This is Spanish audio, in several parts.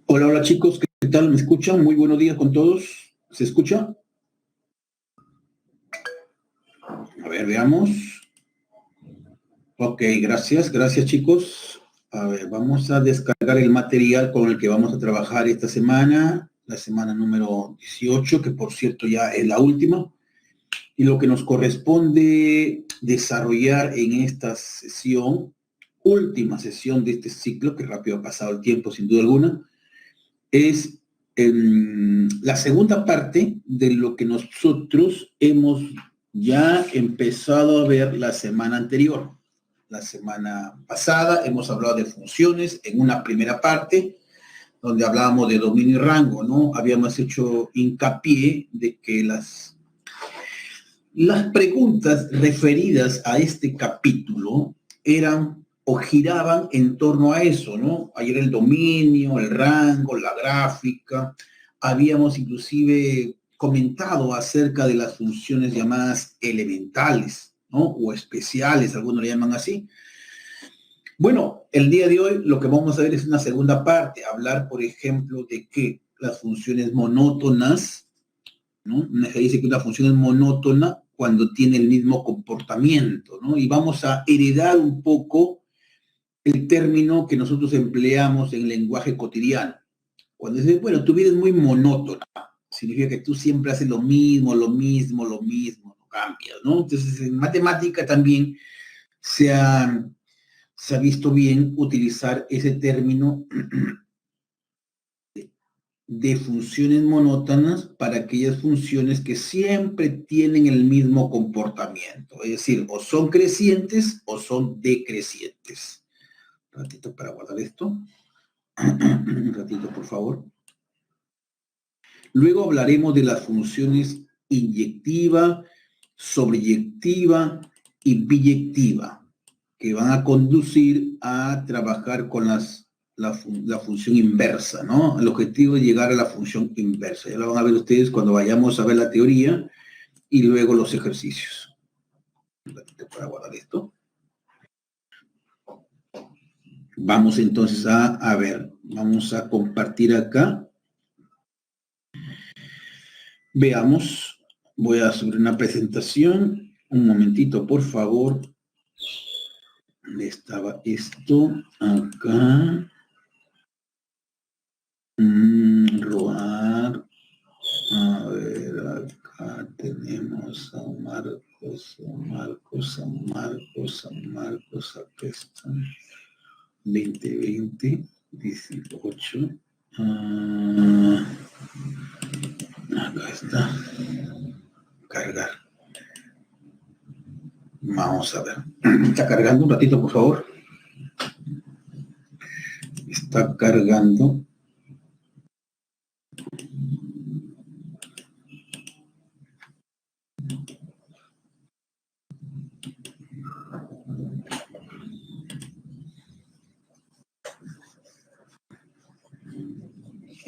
Hola, hola chicos, ¿qué tal? ¿Me escuchan? Muy buenos días con todos. ¿Se escucha? A ver, veamos. Ok, gracias chicos. A ver, vamos a descargar el material con el que vamos a trabajar esta semana, la semana número 18, que por cierto ya es la última. Y lo que nos corresponde desarrollar en esta sesión, última sesión de este ciclo, que rápido ha pasado el tiempo sin duda alguna, es la segunda parte de lo que nosotros hemos ya empezado a ver la semana anterior. La semana pasada hemos hablado de funciones en una primera parte, donde hablábamos de dominio y rango, ¿no? Habíamos hecho hincapié de que las preguntas referidas a este capítulo eran o giraban en torno a eso, ¿no? Ayer el dominio, el rango, la gráfica. Habíamos inclusive comentado acerca de las funciones llamadas elementales, ¿no? O especiales, algunos le llaman así. Bueno, el día de hoy lo que vamos a ver es una segunda parte, hablar, por ejemplo, de que las funciones monótonas, ¿no? Se dice que una función es monótona cuando tiene el mismo comportamiento, ¿no? Y vamos a heredar un poco el término que nosotros empleamos en el lenguaje cotidiano. Cuando dice, bueno, tu vida es muy monótona, significa que tú siempre haces lo mismo, no cambias, ¿no? Entonces, en matemática también se ha visto bien utilizar ese término de funciones monótonas para aquellas funciones que siempre tienen el mismo comportamiento, es decir, o son crecientes o son decrecientes. Un ratito para guardar esto. Un ratito, por favor. Luego hablaremos de las funciones inyectiva, sobreyectiva y biyectiva, que van a conducir a trabajar con la función inversa, ¿no? El objetivo es llegar a la función inversa. Ya lo van a ver ustedes cuando vayamos a ver la teoría y luego los ejercicios. Un ratito para guardar esto. Vamos entonces a ver, vamos a compartir acá. Veamos, voy a subir una presentación. Un momentito, por favor. ¿Dónde estaba esto? Acá. Roar. A ver, acá tenemos a Marcos, acá está. 2020, 18. Acá está. Cargar. Vamos a ver. Está cargando un ratito, por favor. Está cargando.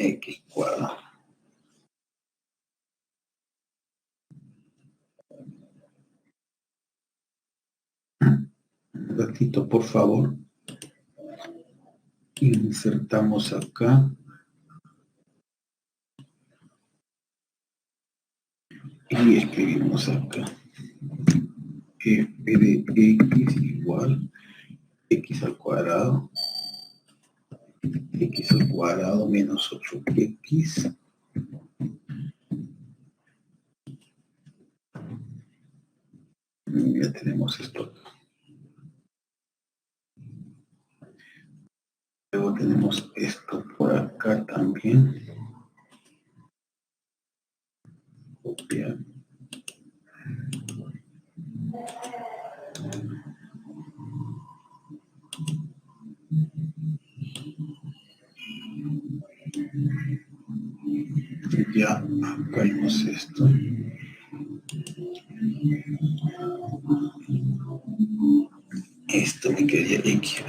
X cuadrado. Un ratito, por favor. Insertamos acá. Y escribimos acá. F de X igual X al cuadrado. X al cuadrado menos 8X. Ya tenemos esto. Luego tenemos esto por acá también. Copiar. Ya acá vemos esto. Esto me quedaría X.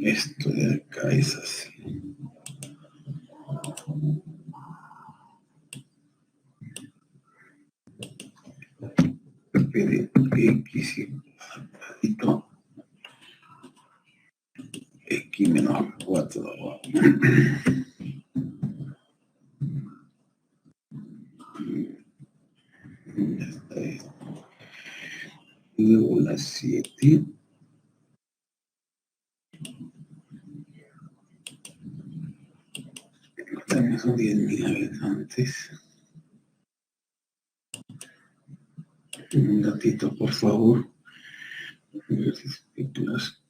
Esto de acá es así. F de X igual cuadradito. X menos 4. Luego la 7. También son 10.000 habitantes. Un datito, por favor. Escrituras.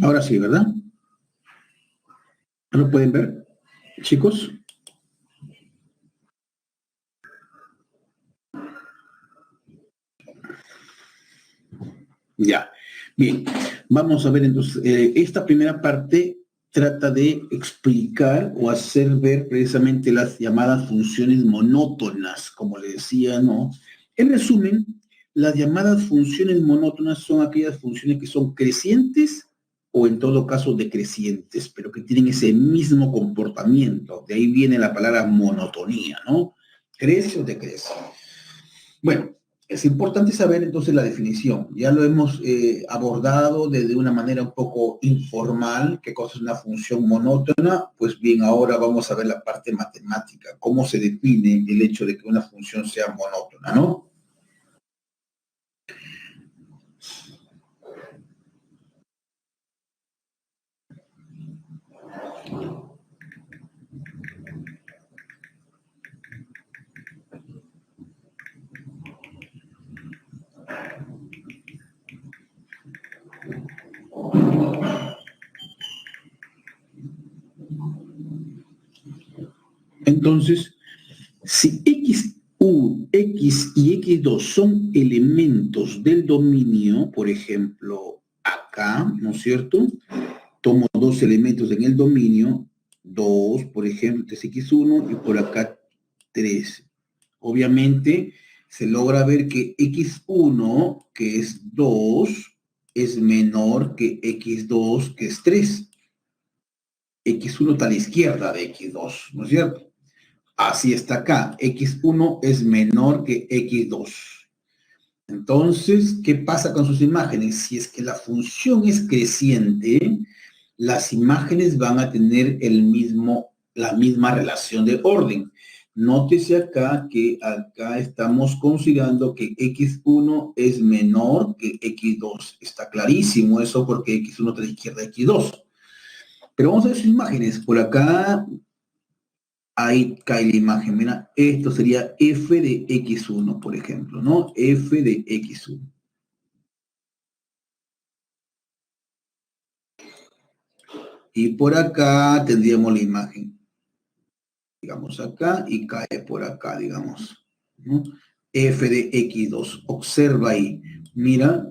Ahora sí, ¿verdad? ¿Lo pueden ver, chicos? Ya. Bien, vamos a ver entonces, esta primera parte trata de explicar o hacer ver precisamente las llamadas funciones monótonas, como le decía, ¿no? En resumen, las llamadas funciones monótonas son aquellas funciones que son crecientes o en todo caso decrecientes, pero que tienen ese mismo comportamiento. De ahí viene la palabra monotonía, ¿no? ¿Crece o decrece? Bueno, es importante saber entonces la definición. Ya lo hemos abordado desde una manera un poco informal, qué cosa es una función monótona. Pues bien, ahora vamos a ver la parte matemática, cómo se define el hecho de que una función sea monótona, ¿no? Entonces, si X y X2 son elementos del dominio, por ejemplo, acá, ¿no es cierto? Tomo dos elementos en el dominio, 2, por ejemplo, este es X1 y por acá 3. Obviamente, se logra ver que X1, que es 2, es menor que X2, que es 3. X1 está a la izquierda de X2, ¿no es cierto? Así está acá. X1 es menor que X2. Entonces, ¿qué pasa con sus imágenes? Si es que la función es creciente, las imágenes van a tener la misma relación de orden. Nótese acá que acá estamos considerando que X1 es menor que X2. Está clarísimo eso porque X1 está a la izquierda de X2. Pero vamos a ver sus imágenes. Por acá, ahí cae la imagen. Mira, esto sería f de X1, por ejemplo, ¿no? F de X1. Y por acá tendríamos la imagen. Digamos acá y cae por acá, digamos, ¿no? F de X2. Observa ahí. Mira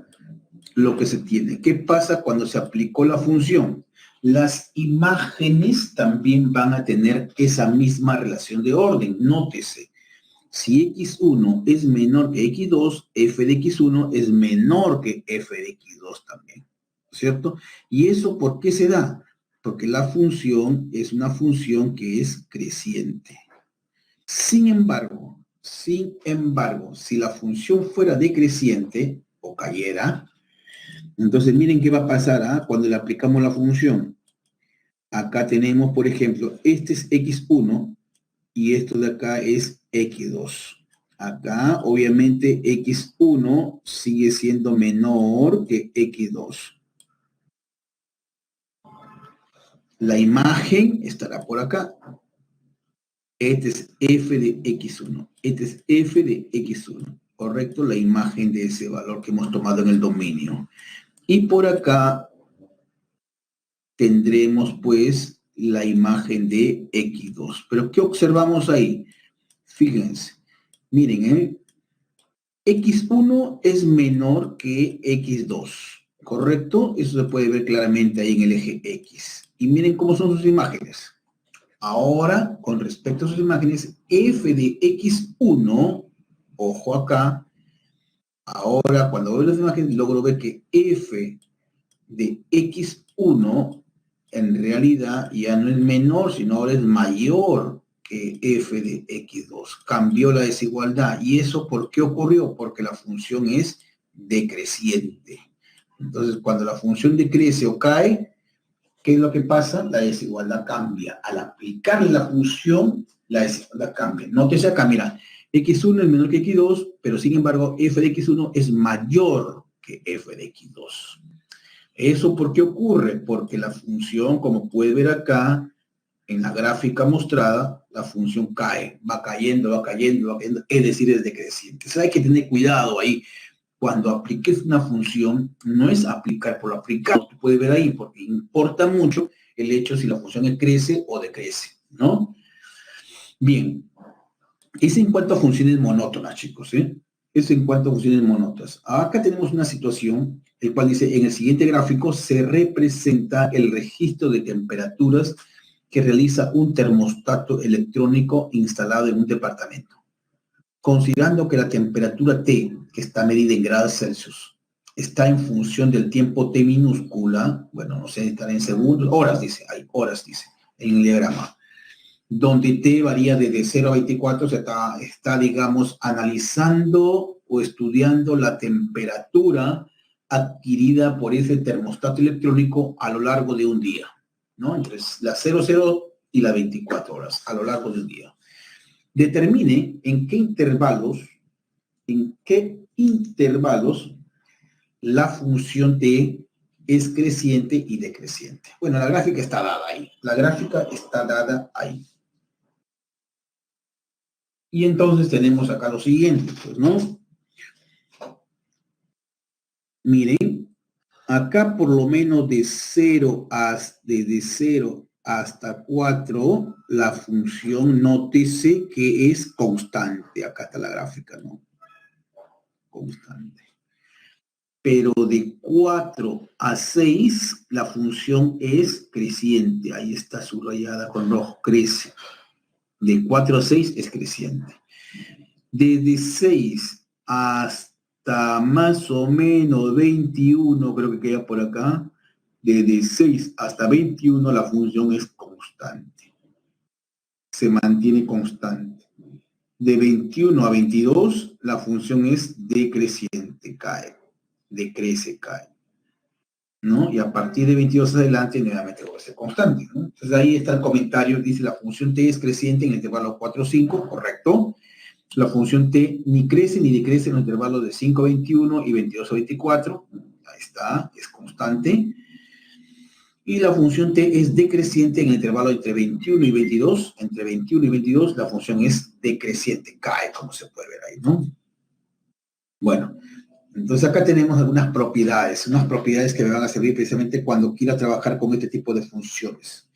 lo que se tiene. ¿Qué pasa cuando se aplicó la función? Las imágenes también van a tener esa misma relación de orden. Nótese. Si X1 es menor que X2, F de X1 es menor que F de X2 también, ¿cierto? ¿Y eso por qué se da? Porque la función es una función que es creciente. Sin embargo, si la función fuera decreciente o cayera, entonces miren qué va a pasar cuando le aplicamos la función. Acá tenemos, por ejemplo, este es X1 y esto de acá es X2. Acá, obviamente, X1 sigue siendo menor que X2. La imagen estará por acá. Este es F de X1. Este es F de X1. ¿Correcto? La imagen de ese valor que hemos tomado en el dominio. Y por acá tendremos, pues, la imagen de X2. Pero ¿qué observamos ahí? Fíjense, miren, X1 es menor que X2, ¿correcto? Eso se puede ver claramente ahí en el eje X. Y miren cómo son sus imágenes. Ahora, con respecto a sus imágenes, f de X1, ojo acá, ahora cuando veo las imágenes logro ver que f de X1 en realidad ya no es menor, sino ahora es mayor que f de X2. Cambió la desigualdad. ¿Y eso por qué ocurrió? Porque la función es decreciente. Entonces, cuando la función decrece o cae, ¿qué es lo que pasa? La desigualdad cambia. Al aplicarle la función, la desigualdad cambia. Nótese acá, mira, X1 es menor que X2, pero sin embargo, f de X1 es mayor que f de X2. ¿Eso por qué ocurre? Porque la función, como puede ver acá, en la gráfica mostrada, la función cae, va cayendo, va cayendo, va cayendo, es decir, es decreciente. Entonces hay que tener cuidado ahí. Cuando apliques una función, no es aplicar por aplicar, tú puedes ver ahí, porque importa mucho el hecho si la función crece o decrece, ¿no? Bien, es en cuanto a funciones monótonas, chicos, ¿eh? Es en cuanto a funciones monótonas. Acá tenemos una situación, el cual dice, en el siguiente gráfico se representa el registro de temperaturas que realiza un termostato electrónico instalado en un departamento. Considerando que la temperatura T, que está medida en grados Celsius, está en función del tiempo T minúscula, bueno, no sé, estará en segundos, horas, dice, hay horas, dice, en el diagrama, donde T varía desde 0 a 24, se está, digamos, analizando o estudiando la temperatura adquirida por ese termostato electrónico a lo largo de un día, ¿no? Entre las 00 y las 24 horas, a lo largo de un día. Determine en qué intervalos la función T es creciente y decreciente. Bueno, la gráfica está dada ahí. La gráfica está dada ahí. Y entonces tenemos acá lo siguiente, pues, ¿no? Miren, acá por lo menos desde 0 hasta 4, la función, nótese que es constante. Acá está la gráfica, ¿no? Constante. Pero de 4 a 6, la función es creciente. Ahí está subrayada con rojo, crece. De 4 a 6 es creciente. Desde 6 hasta más o menos 21, creo que queda por acá, desde 6 hasta 21 la función es constante. Se mantiene constante. De 21 a 22 la función es decreciente, cae. Decrece, cae, ¿no? Y a partir de 22 adelante nuevamente va a ser constante, ¿no? Entonces ahí está el comentario, dice la función T es creciente en el intervalo 4 5, correcto. La función T ni crece ni decrece en los intervalos de 5 a 21 y 22 a 24, ahí está, es constante. Y la función T es decreciente en el intervalo entre 21 y 22, entre 21 y 22 la función es decreciente, cae, como se puede ver ahí, ¿no? Bueno, entonces acá tenemos algunas propiedades, unas propiedades que me van a servir precisamente cuando quiera trabajar con este tipo de funciones.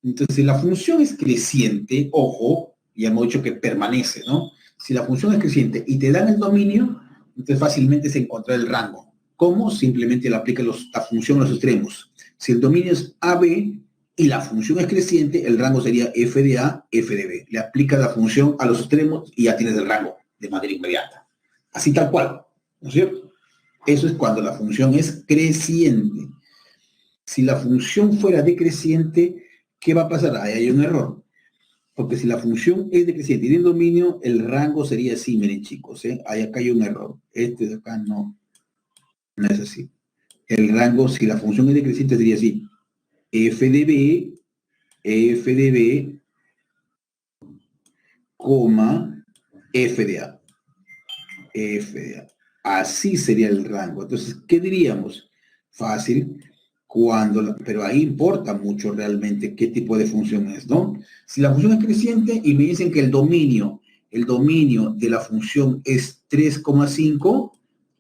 Entonces, si la función es creciente, ojo, ya hemos dicho que permanece, ¿no? Si la función es creciente y te dan el dominio, entonces fácilmente se encuentra el rango. ¿Cómo? Simplemente le aplica la función a los extremos. Si el dominio es AB y la función es creciente, el rango sería f de A, f de B. Le aplica la función a los extremos y ya tienes el rango de manera inmediata. Así tal cual, ¿no es cierto? Eso es cuando la función es creciente. Si la función fuera decreciente, ¿qué va a pasar? Ahí hay un error. Porque si la función es decreciente y tiene dominio, el rango sería así, miren chicos, ¿eh? Ahí acá hay un error. Este de acá no es así. El rango, si la función es decreciente, sería así. F de B, coma, F de A. F de A. Así sería el rango. Entonces, ¿qué diríamos? Fácil. Pero ahí importa mucho realmente qué tipo de función es, ¿no? Si la función es creciente y me dicen que el dominio de la función es 3,5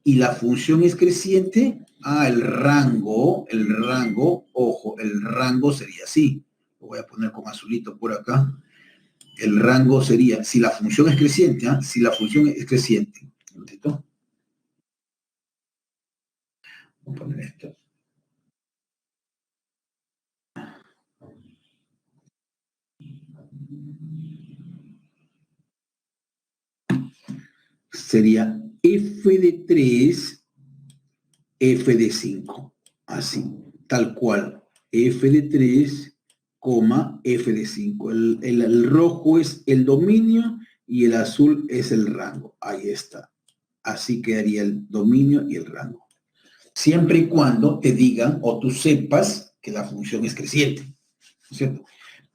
y la función es creciente, el rango, ojo, el rango sería así. lo voy a poner con azulito por acá. El rango sería, si la función es creciente, ¿eh? Si la función es creciente. ¿Listo? Voy a poner esto. Sería f de 3, f de 5. Así, tal cual. F de 3, f de 5. El rojo es el dominio y el azul es el rango. Ahí está. Así quedaría el dominio y el rango. Siempre y cuando te digan o tú sepas que la función es creciente. ¿No es cierto?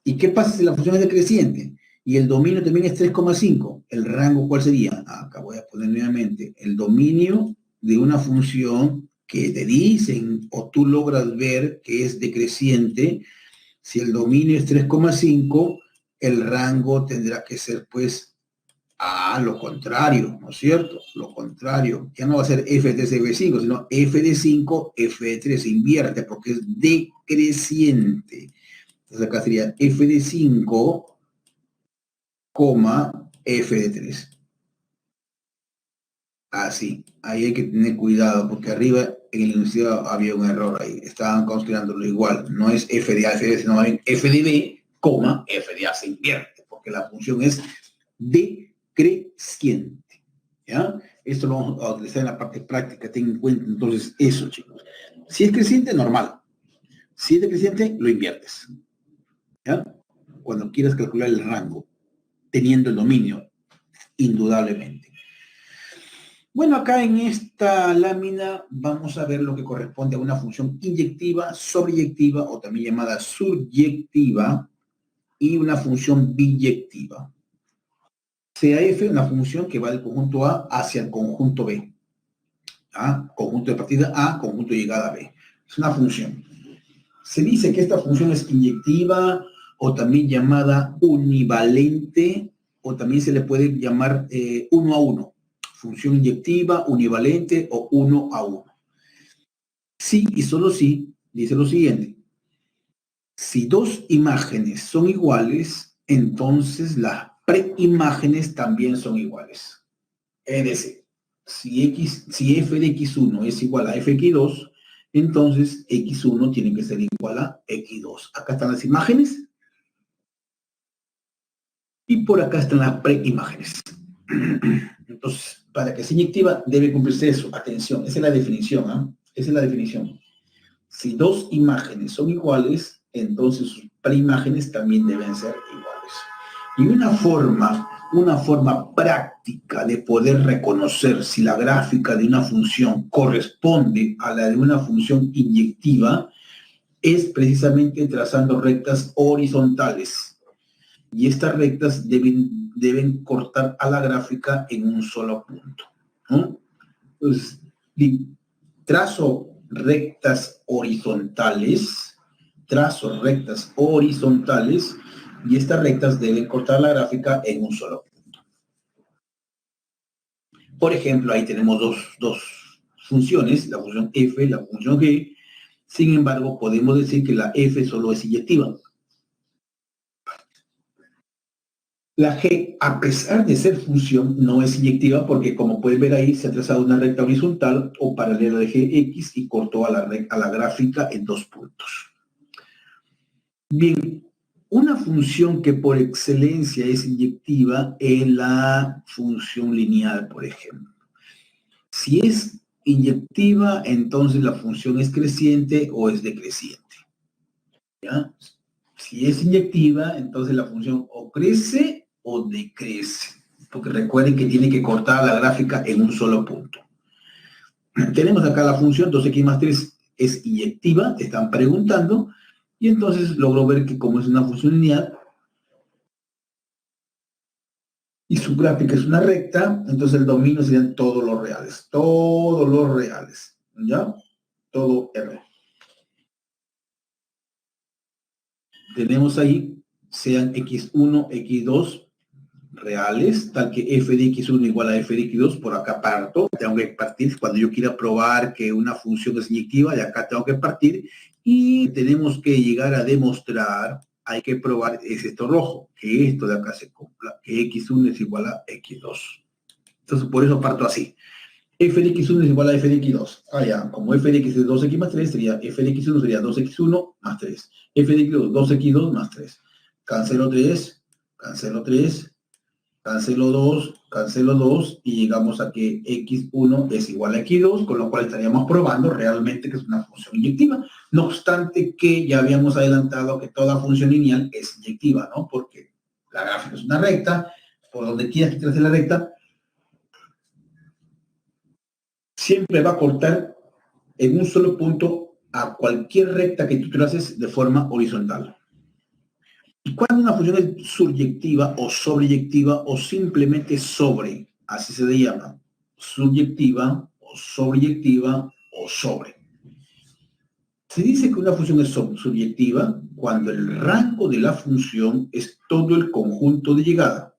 ¿Y qué pasa si la función es decreciente? Y el dominio también es 3,5. ¿El rango cuál sería? Acá voy a poner nuevamente el dominio de una función que te dicen o tú logras ver que es decreciente. Si el dominio es 3,5, el rango tendrá que ser pues lo contrario, ¿no es cierto? Lo contrario. Ya no va a ser f de 3, f de 5, sino f de 5, f de 3. Se invierte porque es decreciente. Entonces acá sería f de 5, f de 3. Así, ahí hay que tener cuidado, porque arriba en el enunciado había un error ahí. Estaban considerándolo igual. No es f de a, f de b, sino f de b, f de a se invierte, porque la función es decreciente. ¿Ya? Esto lo vamos a utilizar en la parte práctica. Ten en cuenta entonces eso, chicos. Si es creciente, normal. Si es decreciente, lo inviertes. ¿Ya? Cuando quieras calcular el rango, teniendo el dominio, indudablemente. Bueno, acá en esta lámina vamos a ver lo que corresponde a una función inyectiva, sobreyectiva o también llamada suryectiva y una función biyectiva. Sea f una función que va del conjunto A hacia el conjunto B. ¿Ah? Conjunto de partida A, conjunto de llegada B. Es una función. Se dice que esta función es inyectiva o también llamada univalente o también se le puede llamar 1 a 1. Función inyectiva, univalente o 1 a 1. Sí y solo sí, dice lo siguiente. Si dos imágenes son iguales, entonces las preimágenes también son iguales. Es decir, si f de x1 es igual a f de x2, entonces x1 tiene que ser igual a x2. Acá están las imágenes y por acá están las preimágenes. Entonces, para que sea inyectiva debe cumplirse eso. Atención, esa es la definición. ¿Eh? Esa es la definición. Si dos imágenes son iguales, entonces sus preimágenes también deben ser iguales. Y una forma práctica de poder reconocer si la gráfica de una función corresponde a la de una función inyectiva es precisamente trazando rectas horizontales. Y estas rectas deben cortar a la gráfica en un solo punto. ¿No? Pues, trazo rectas horizontales y estas rectas deben cortar la gráfica en un solo punto. Por ejemplo, ahí tenemos dos funciones, la función f, la función g. Sin embargo, podemos decir que la f solo es inyectiva. La g, a pesar de ser función, no es inyectiva porque, como pueden ver ahí, se ha trazado una recta horizontal o paralela de gx y cortó a la gráfica en 2 puntos. Bien, una función que por excelencia es inyectiva es la función lineal, por ejemplo. Si es inyectiva, entonces la función es creciente o es decreciente. ¿Ya? Si es inyectiva, entonces la función o crece o decrece, porque recuerden que tiene que cortar la gráfica en un solo punto. Tenemos acá la función 2x más 3 es inyectiva, te están preguntando, y entonces logro ver que como es una función lineal y su gráfica es una recta, entonces el dominio serían todos los reales, ¿ya? Todo R. Tenemos ahí, sean x1, x2, reales, tal que f de x1 igual a f de x2, por acá parto, tengo que partir cuando yo quiera probar que una función es inyectiva, de acá tengo que partir, y tenemos que llegar a demostrar hay que probar es esto rojo, que esto de acá se cumpla, que x1 es igual a x2. Entonces, por eso parto así. F de x1 es igual a f de x2. Ah, ya, como f de x es 2x más 3, sería f de x1 sería 2x1 más 3. F de x2, 2x2 más 3. Cancelo 3, cancelo 3, cancelo 2 y llegamos a que x1 es igual a x2, con lo cual estaríamos probando realmente que es una función inyectiva. No obstante que ya habíamos adelantado que toda función lineal es inyectiva, ¿no? Porque la gráfica es una recta, por donde quieras que trace la recta, siempre va a cortar en un solo punto a cualquier recta que tú traces de forma horizontal. ¿Y cuando una función es subyectiva o sobreyectiva o simplemente sobre? Así se le llama. Subyectiva o sobreyectiva o sobre. Se dice que una función es subyectiva cuando el rango de la función es todo el conjunto de llegada.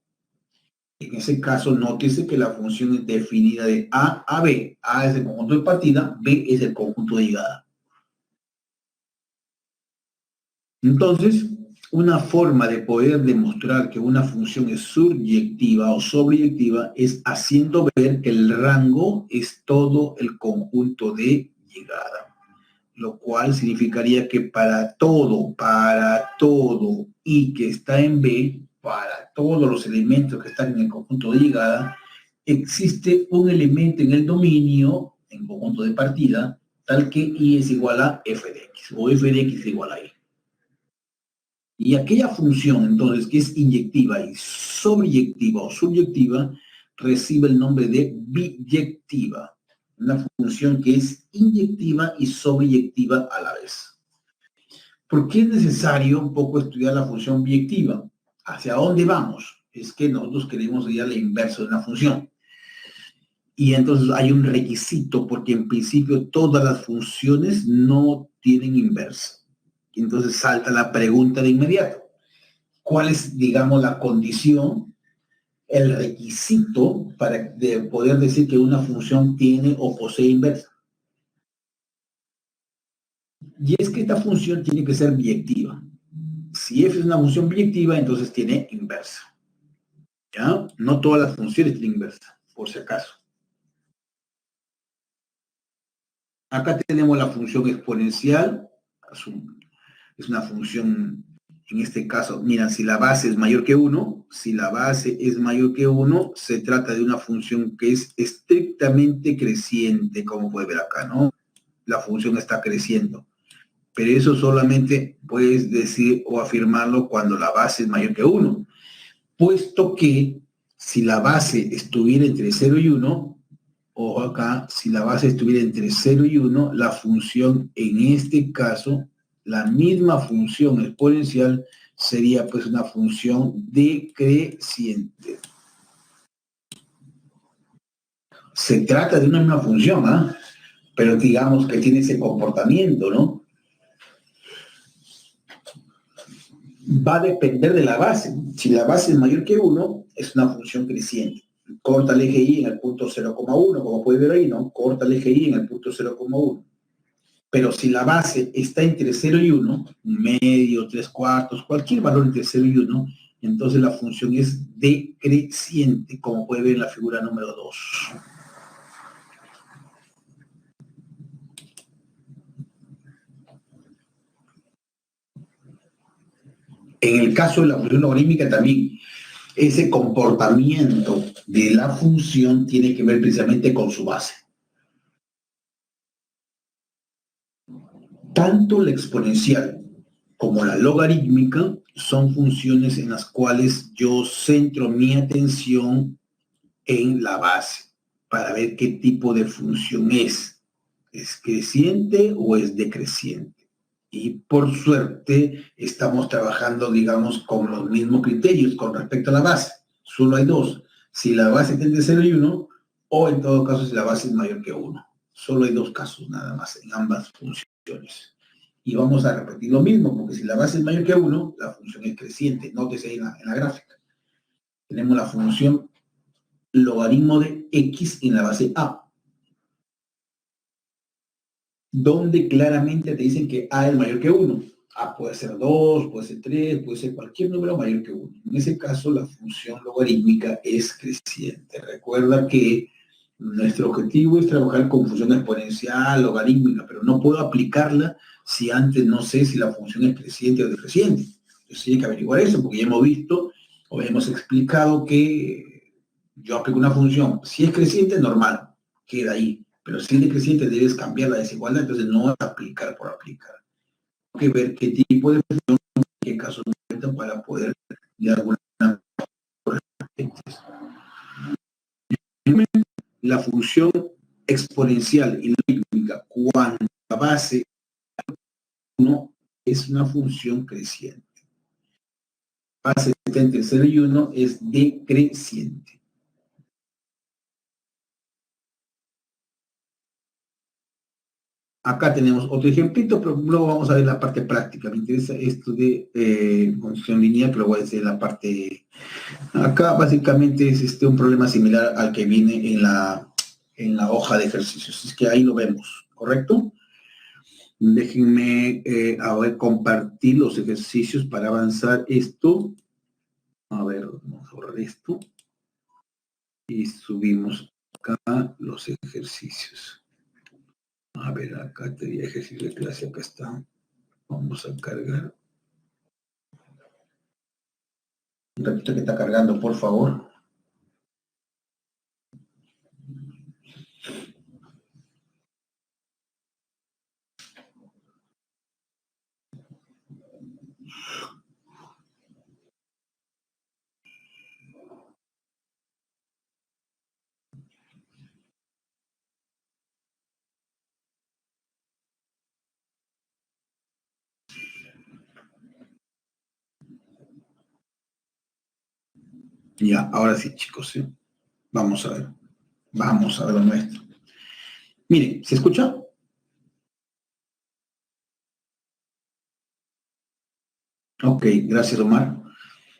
En ese caso, nótese que la función es definida de A a B. A es el conjunto de partida, B es el conjunto de llegada. Entonces, una forma de poder demostrar que una función es subyectiva o sobreyectiva es haciendo ver que el rango es todo el conjunto de llegada, lo cual significaría que para todo y que está en B, para todos los elementos que están en el conjunto de llegada, existe un elemento en el dominio, en conjunto de partida, tal que I es igual a f de x, o f de x es igual a I. Y aquella función, entonces, que es inyectiva y sobreyectiva o subyectiva, recibe el nombre de biyectiva. Una función que es inyectiva y sobreyectiva a la vez. ¿Por qué es necesario un poco estudiar la función biyectiva? ¿Hacia dónde vamos? Es que nosotros queremos ir a la inversa de una función. Y entonces hay un requisito, porque en principio todas las funciones no tienen inversa. Entonces salta la pregunta de inmediato. ¿Cuál es, digamos, la condición, el requisito para poder decir que una función tiene o posee inversa? Y es que esta función tiene que ser biyectiva. Si f es una función biyectiva, entonces tiene inversa. ¿Ya? No todas las funciones tienen inversa, por si acaso. Acá tenemos la función exponencial. Es una función, en este caso, mira, si la base es mayor que 1, si la base es mayor que 1, se trata de una función que es estrictamente creciente, como puede ver acá, ¿no? La función está creciendo. Pero eso solamente puedes decir o afirmarlo cuando la base es mayor que 1. Puesto que si la base estuviera entre 0 y 1, ojo acá, si la base estuviera entre 0 y 1, la función en este caso, la misma función exponencial, sería pues una función decreciente. Se trata de una misma función, ¿ah? Pero digamos que tiene ese comportamiento, ¿no? Va a depender de la base. Si la base es mayor que 1, es una función creciente. Corta el eje Y en el punto 0,1, como puede ver ahí, ¿no? Corta el eje Y en el punto 0,1. Pero si la base está entre 0 y 1, medio, 3/4, cualquier valor entre 0 y 1, entonces la función es decreciente, como puede ver en la figura número 2. En el caso de la función logarítmica también, ese comportamiento de la función tiene que ver precisamente con su base. Tanto la exponencial como la logarítmica son funciones en las cuales yo centro mi atención en la base para ver qué tipo de función es. ¿Es creciente o es decreciente? Y por suerte estamos trabajando, digamos, con los mismos criterios con respecto a la base. Solo hay dos. Si la base es entre 0 y 1, o en todo caso si la base es mayor que 1. Solo hay dos casos nada más en ambas funciones. Y vamos a repetir lo mismo, porque si la base es mayor que 1, la función es creciente. Nótese ahí en la gráfica. Tenemos la función logaritmo de x en la base a, donde claramente te dicen que a es mayor que 1. A puede ser 2, puede ser 3, puede ser cualquier número mayor que 1. En ese caso, la función logarítmica es creciente. Recuerda que nuestro objetivo es trabajar con función exponencial, logarítmica, pero no puedo aplicarla si antes no sé si la función es creciente o decreciente. Entonces hay que averiguar eso, porque ya hemos visto o hemos explicado que yo aplico una función. Si es creciente, normal, queda ahí. Pero si es decreciente, debes cambiar la desigualdad, entonces no es aplicar por aplicar. Hay que ver qué tipo de función, qué casos cuentan para poder de alguna manera. La función exponencial y logarítmica, cuando la base 1 es una función creciente. La base está entre 0 y 1 es decreciente. Acá tenemos otro ejemplito, pero luego vamos a ver la parte práctica. Me interesa esto de función lineal, pero voy a decir la parte. Acá básicamente es un problema similar al que viene en la hoja de ejercicios. Es que ahí lo vemos, ¿correcto? Déjenme a ver, compartir los ejercicios para avanzar esto. A ver, vamos a borrar esto. Y subimos acá los ejercicios. A ver, acá tenía ejercicio de clase, acá está. Vamos a cargar. Repito que está cargando, por favor. Ya, ahora sí, chicos, ¿sí? Vamos a ver. Vamos a ver lo nuestro. Miren, ¿se escucha? Ok, gracias, Omar.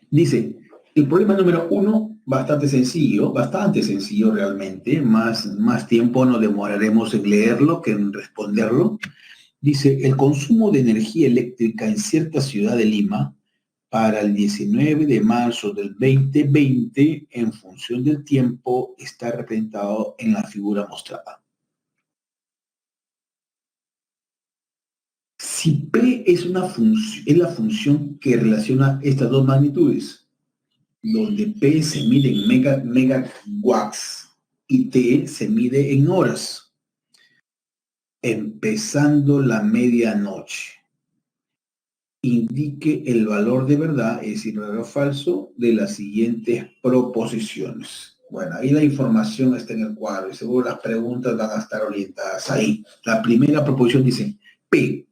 Dice, el problema número 1, bastante sencillo realmente, más tiempo no demoraremos en leerlo que en responderlo. Dice, el consumo de energía eléctrica en cierta ciudad de Lima para el 19 de marzo del 2020 en función del tiempo está representado en la figura mostrada. Si P es la función que relaciona estas dos magnitudes, donde P se mide en megawatts y T se mide en horas, empezando la medianoche, indique el valor de verdad, es decir, verdadero o falso, de las siguientes proposiciones. Bueno, ahí la información está en el cuadro y seguro las preguntas van a estar orientadas ahí. La primera proposición dice, P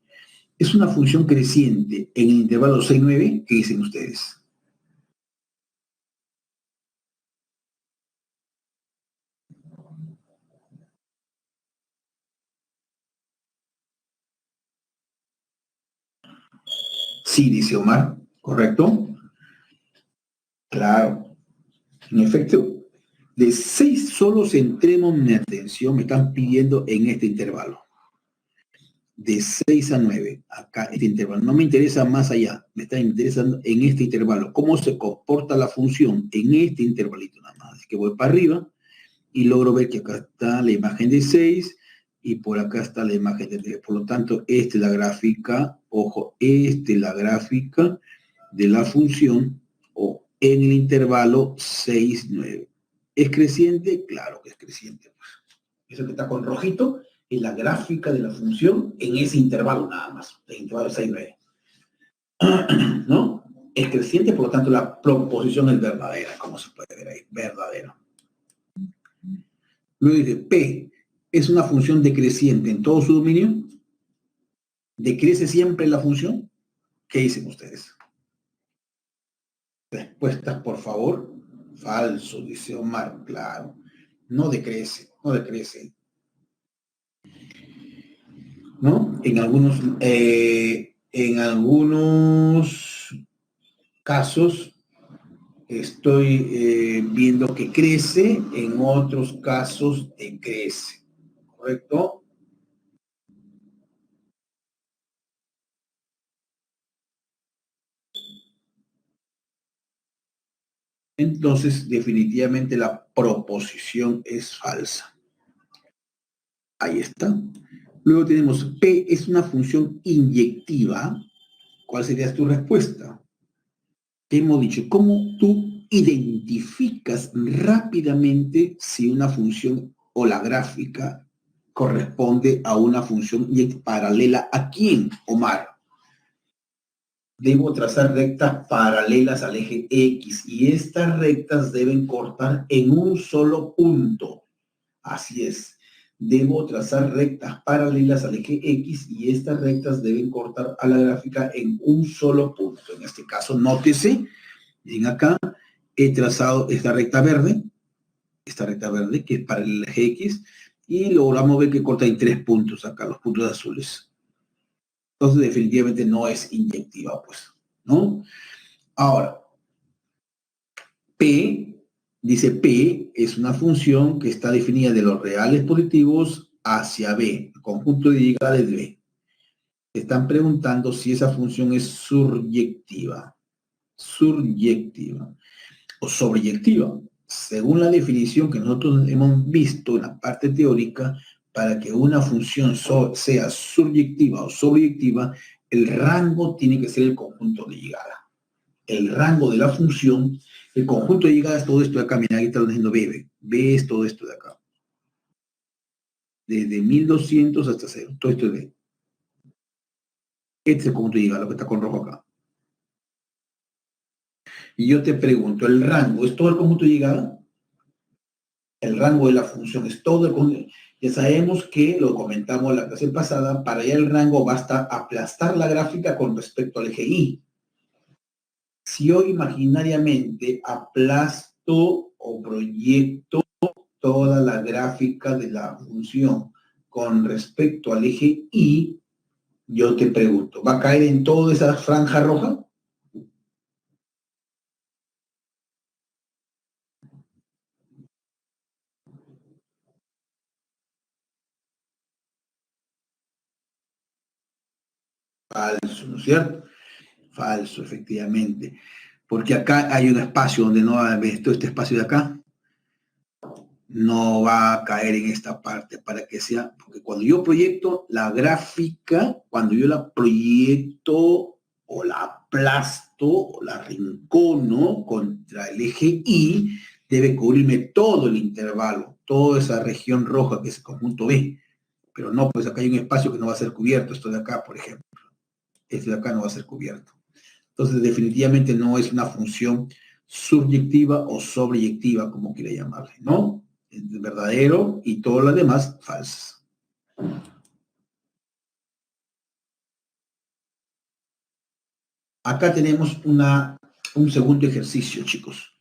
es una función creciente en el intervalo 6-9, ¿qué dicen ustedes? Sí, dice Omar, ¿correcto? Claro. En efecto, de 6 solo centremos mi atención, me están pidiendo en este intervalo. De 6 a 9, acá este intervalo. No me interesa más allá, me está interesando en este intervalo. ¿Cómo se comporta la función en este intervalito nada más? Así que voy para arriba y logro ver que acá está la imagen de 6 y por acá está la imagen de 3. Por lo tanto, esta es la gráfica, ojo, esta es la gráfica de la función o en el intervalo 6-9. ¿Es creciente? Claro que es creciente. Eso que está con rojito es la gráfica de la función en ese intervalo nada más, el intervalo 6-9. ¿No? Es creciente, por lo tanto la proposición es verdadera, como se puede ver ahí, verdadero. Luego dice, P es una función decreciente en todo su dominio. ¿Decrece siempre la función? ¿Qué dicen ustedes? Respuestas, por favor. Falso, dice Omar, claro. No decrece, no decrece. ¿No? En algunos casos estoy viendo que crece, en otros casos decrece. ¿Correcto? Entonces, definitivamente la proposición es falsa. Ahí está. Luego tenemos P es una función inyectiva. ¿Cuál sería tu respuesta? Hemos dicho, ¿cómo tú identificas rápidamente si una función o la gráfica corresponde a una función paralela a quién, Omar? Debo trazar rectas paralelas al eje X y estas rectas deben cortar en un solo punto. Así es. Debo trazar rectas paralelas al eje X y estas rectas deben cortar a la gráfica en un solo punto. En este caso, nótese, miren acá, he trazado esta recta verde, que es para el eje X, y logramos ver que corta en 3 puntos acá, los puntos azules. Entonces, definitivamente no es inyectiva, pues, ¿no? Ahora, P, dice P, es una función que está definida de los reales positivos hacia B, el conjunto de llegadas de B. Están preguntando si esa función es suryectiva o sobreyectiva. Según la definición que nosotros hemos visto en la parte teórica, para que una función sea suryectiva o sobreyectiva, el rango tiene que ser el conjunto de llegada. El rango de la función, el conjunto de llegadas, todo esto de acá, mira, ahí está diciendo B. B es todo esto de acá. Desde 1200 hasta 0, todo esto es B. Este es el conjunto de llegada, lo que está con rojo acá. Y yo te pregunto, ¿el rango es todo el conjunto de llegada? El rango de la función es todo el conjunto. Ya sabemos que, lo comentamos la clase pasada, para allá el rango basta aplastar la gráfica con respecto al eje Y. Si yo imaginariamente aplasto o proyecto toda la gráfica de la función con respecto al eje Y, yo te pregunto, ¿va a caer en toda esa franja roja? Falso, ¿no es cierto? Falso, efectivamente. Porque acá hay un espacio donde no va a haber todo este espacio de acá. No va a caer en esta parte para que sea, porque cuando yo proyecto la gráfica, cuando yo la proyecto o la aplasto o la rincono contra el eje Y, debe cubrirme todo el intervalo, toda esa región roja que es el conjunto B. Pero no, pues acá hay un espacio que no va a ser cubierto, esto de acá, por ejemplo. Este de acá no va a ser cubierto. Entonces, definitivamente no es una función subyectiva o sobreyectiva, como quiera llamarle, ¿no? Es verdadero y todo lo demás falsas. Acá tenemos un segundo ejercicio, chicos.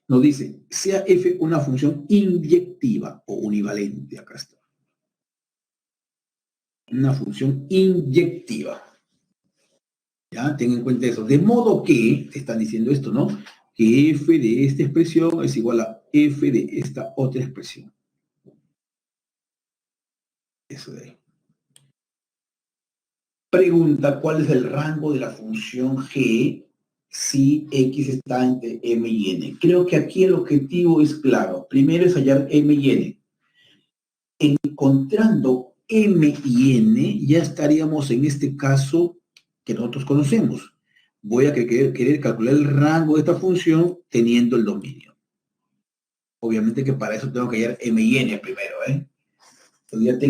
Nos dice, sea f una función inyectiva o univalente. Acá está. Una función inyectiva. ¿Ya? Ten en cuenta eso. De modo que, te están diciendo esto, ¿no? Que f de esta expresión es igual a f de esta otra expresión. Eso de ahí. Pregunta, ¿cuál es el rango de la función g si x está entre m y n? Creo que aquí el objetivo es claro. Primero es hallar m y n. Encontrando m y n, ya estaríamos en este caso que nosotros conocemos. Voy a querer calcular el rango de esta función teniendo el dominio. Obviamente que para eso tengo que hallar m y n primero, ¿eh? Entonces ya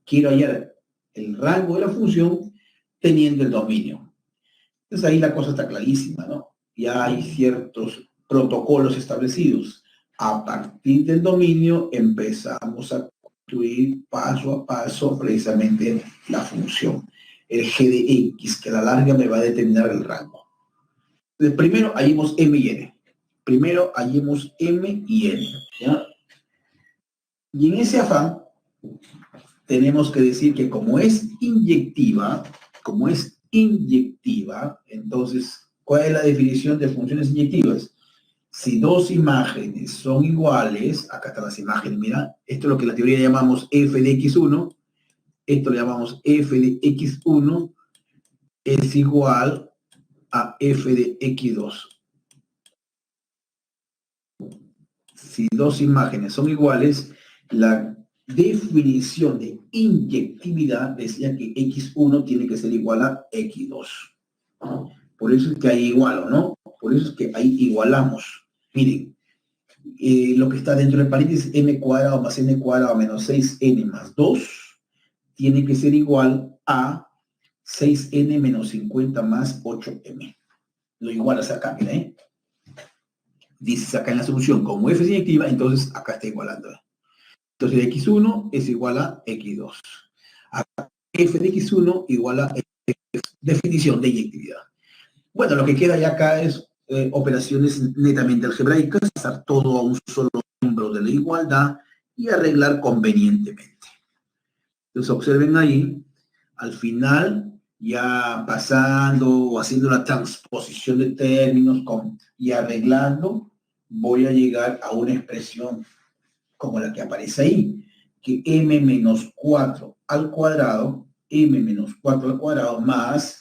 quiero hallar el rango de la función teniendo el dominio. Entonces ahí la cosa está clarísima, ¿no? Ya hay ciertos protocolos establecidos. A partir del dominio empezamos a construir paso a paso precisamente la función. El g de x, que a la larga me va a determinar el rango. Entonces, primero hallemos m y n. Primero hallemos m y n, ¿ya? Y en ese afán tenemos que decir que como es inyectiva, entonces, ¿cuál es la definición de funciones inyectivas? Si dos imágenes son iguales, acá están las imágenes, mira, esto es lo que en la teoría llamamos f de x1, esto le llamamos f de x1 es igual a f de x2. si dos imágenes son iguales, la definición de inyectividad decía que X1 tiene que ser igual a X2. Por eso es que ahí igualo, ¿no? Por eso es que ahí igualamos. Miren, lo que está dentro del paréntesis m cuadrado más n cuadrado menos 6n más 2 tiene que ser igual a 6n menos 50 más 8m. Lo igualas acá, mira, ¿eh? Dices acá en la solución, como f es inyectiva, entonces acá está igualando. Entonces x1 es igual a x2. Acá f de x1 igual a x2. Definición de inyectividad. Bueno, lo que queda ya acá es operaciones netamente algebraicas, pasar todo a un solo miembro de la igualdad y arreglar convenientemente. Entonces observen ahí, al final, ya pasando o haciendo la transposición de términos y arreglando, voy a llegar a una expresión como la que aparece ahí, que m menos 4 al cuadrado, m menos 4 al cuadrado más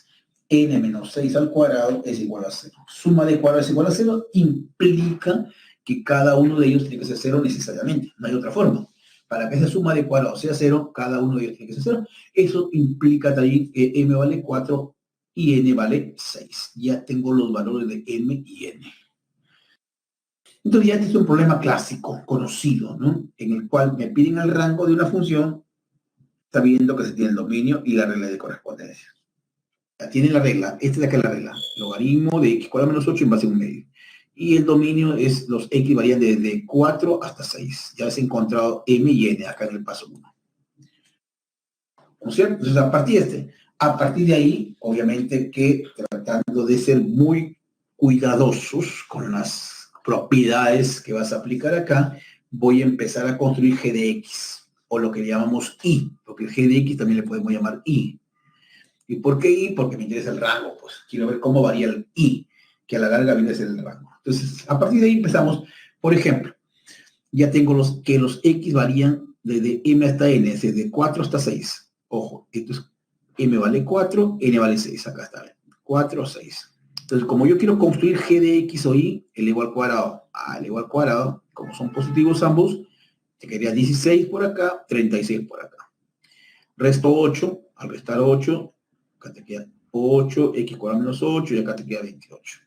n menos 6 al cuadrado es igual a 0. Suma de cuadrados es igual a 0 implica que cada uno de ellos tiene que ser 0 necesariamente, no hay otra forma. Para que esa suma de cuadrados sea 0, cada uno de ellos tiene que ser 0. Eso implica también que m vale 4 y n vale 6. Ya tengo los valores de m y n. Entonces ya este es un problema clásico, conocido, ¿no? En el cual me piden el rango de una función sabiendo que se tiene el dominio y la regla de correspondencia. Ya tiene la regla, esta es la que es la regla, logaritmo de x cuadrado menos 8 en base a un medio. Y el dominio es, los x varían desde 4 hasta 6. Ya has encontrado m y n acá en el paso 1. ¿No es cierto? Entonces a partir de ahí, obviamente que tratando de ser muy cuidadosos con las propiedades que vas a aplicar acá, voy a empezar a construir g de x, o lo que llamamos i, porque el g de x también le podemos llamar i. ¿Y por qué i? Porque me interesa el rango, pues quiero ver cómo varía el i, que a la larga viene a ser el rango. Entonces, a partir de ahí empezamos, por ejemplo, ya tengo que los x varían desde m hasta n, es decir, de 4 hasta 6. Ojo, esto es m vale 4, n vale 6, acá está, 4, 6. Entonces, como yo quiero construir g de x o y, elevado al cuadrado a elevado al cuadrado, como son positivos ambos, te quedaría 16 por acá, 36 por acá. Resto 8, al restar 8, acá te queda 8, x cuadrado menos 8, y acá te queda 28.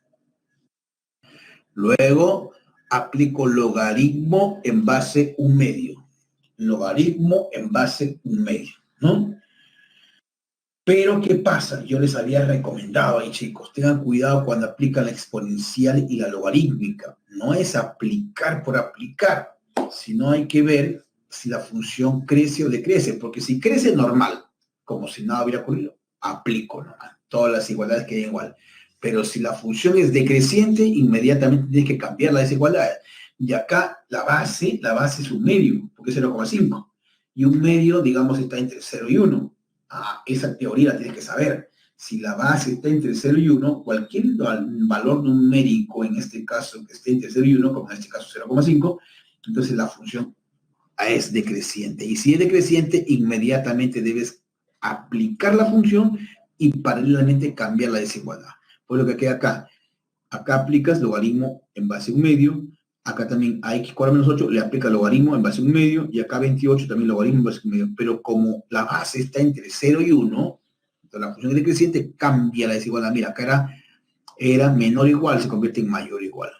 Luego, aplico logaritmo en base un medio. Logaritmo en base un medio, ¿no? Pero, ¿qué pasa? Yo les había recomendado ahí, chicos, tengan cuidado cuando aplican la exponencial y la logarítmica. No es aplicar por aplicar, sino hay que ver si la función crece o decrece, porque si crece normal, como si nada hubiera ocurrido, aplico, ¿no? Todas las igualdades quedan igual. Pero si la función es decreciente, inmediatamente tienes que cambiar la desigualdad. Y acá la base es un medio, porque es 0,5. Y un medio, digamos, está entre 0 y 1. Esa teoría la tienes que saber. Si la base está entre 0 y 1, cualquier valor numérico, en este caso, que esté entre 0 y 1, como en este caso 0,5, entonces la función es decreciente. Y si es decreciente, inmediatamente debes aplicar la función y paralelamente cambiar la desigualdad. Por lo que queda acá. Acá aplicas logaritmo en base a un medio. Acá también a x cuadrado menos 8 le aplica logaritmo en base a un medio. Y acá 28 también logaritmo en base a un medio. Pero como la base está entre 0 y 1, entonces la función decreciente cambia la desigualdad. Mira, acá era menor o igual, se convierte en mayor o igual.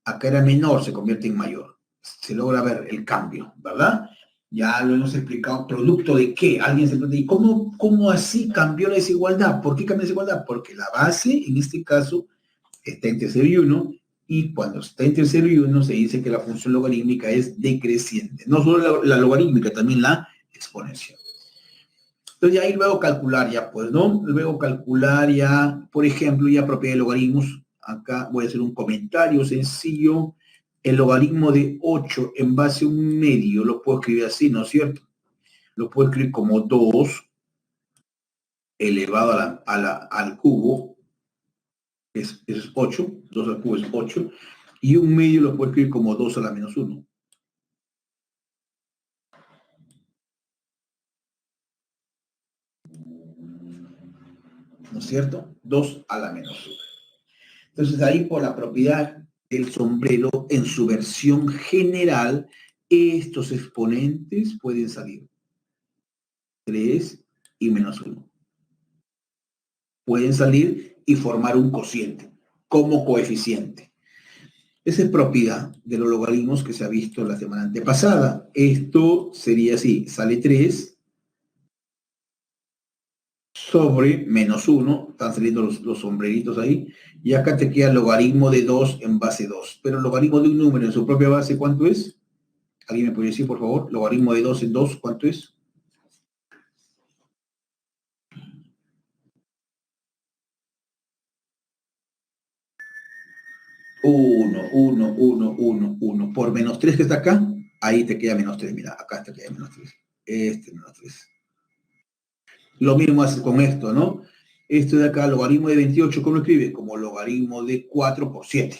Acá era menor, se convierte en mayor. Se logra ver el cambio, ¿verdad? Ya lo hemos explicado. ¿Producto de qué? Alguien se pregunta, ¿y cómo así cambió la desigualdad? ¿Por qué cambió la desigualdad? Porque la base, en este caso, está entre 0 y 1, y cuando está entre 0 y 1 se dice que la función logarítmica es decreciente. No solo la logarítmica, también la exponencial. Entonces, ahí luego calcular ya, pues, ¿no? Luego calcular ya, por ejemplo, ya propiedad de logaritmos. Acá voy a hacer un comentario sencillo. El logaritmo de 8 en base a un medio lo puedo escribir así, ¿no es cierto? Lo puedo escribir como 2 elevado al cubo, es 8, 2 al cubo es 8, y un medio lo puedo escribir como 2 a la menos 1. ¿No es cierto? 2 a la menos 1. Entonces ahí por la propiedad del sombrero en su versión general, estos exponentes pueden salir 3 y menos 1. Pueden salir y formar un cociente como coeficiente. Esa es propiedad de los logaritmos que se ha visto la semana antepasada. Esto sería así, sale 3 sobre menos 1, están saliendo los sombreritos ahí, y acá te queda el logaritmo de 2 en base 2. Pero el logaritmo de un número en su propia base, ¿cuánto es? ¿Alguien me puede decir, por favor? Logaritmo de 2 en 2, ¿cuánto es? 1, 1, 1, 1, 1. Por menos 3 que está acá, ahí te queda menos 3. Mira, acá te queda menos 3. Este menos 3. Lo mismo hace con esto, ¿no? Esto de acá, logaritmo de 28, ¿cómo lo escribe? Como logaritmo de 4 por 7.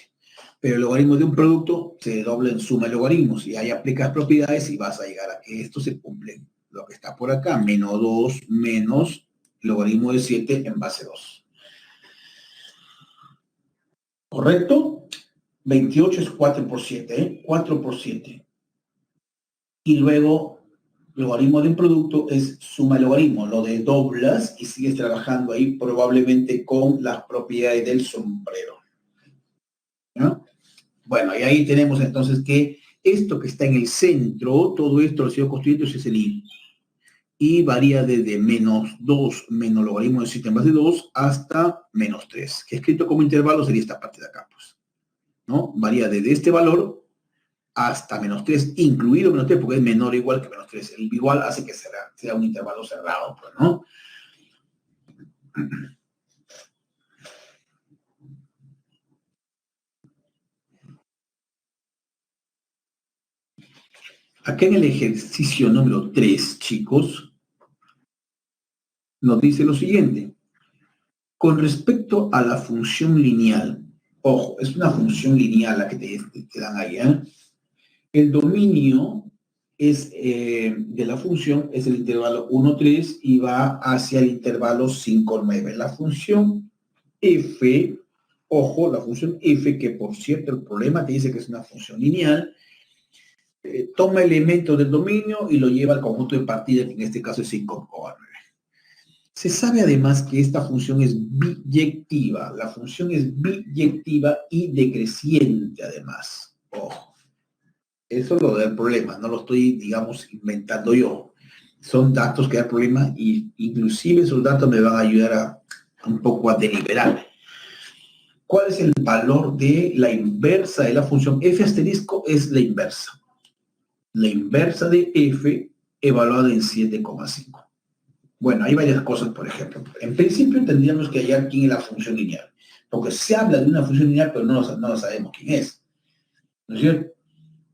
Pero el logaritmo de un producto se dobla en suma de logaritmos y ahí aplicas propiedades y vas a llegar a que esto se cumple. Lo que está por acá, menos 2 menos logaritmo de 7 en base 2. ¿Correcto? 28 es 4 por 7, ¿eh? 4 por 7. Y luego, logaritmo de un producto es suma de logaritmo. Lo de doblas y sigues trabajando ahí probablemente con las propiedades del sombrero. ¿No? Bueno, y ahí tenemos entonces que esto que está en el centro, todo esto, los sido constituyentes, es el I. Y varía desde menos 2 menos logaritmo de 7 en base 2 hasta menos 3, que escrito como intervalo sería esta parte de acá, pues, ¿no? Varía desde este valor hasta menos 3, incluido menos 3, porque es menor o igual que menos 3. El igual hace que sea un intervalo cerrado, pues, ¿no? Acá en el ejercicio número 3, chicos, nos dice lo siguiente. Con respecto a la función lineal, ojo, es una función lineal la que te dan ahí, ¿eh? El dominio es, de la función es el intervalo 1, 3 y va hacia el intervalo 5, 9. La función f, ojo, la función f, que por cierto el problema te dice que es una función lineal, toma elementos del dominio y lo lleva al conjunto de partida, que en este caso es 5, 9. Se sabe además que esta función es biyectiva. La función es biyectiva y decreciente además. Ojo. Eso es lo del problema, no lo estoy, digamos, inventando yo. Son datos que da el problema y inclusive esos datos me van a ayudar a un poco a deliberar. ¿Cuál es el valor de la inversa de la función? F asterisco es la inversa. La inversa de f evaluada en 7,5. Bueno, hay varias cosas, por ejemplo. En principio tendríamos que hallar quién es la función lineal, porque se habla de una función lineal, pero no sabemos quién es. ¿No es cierto?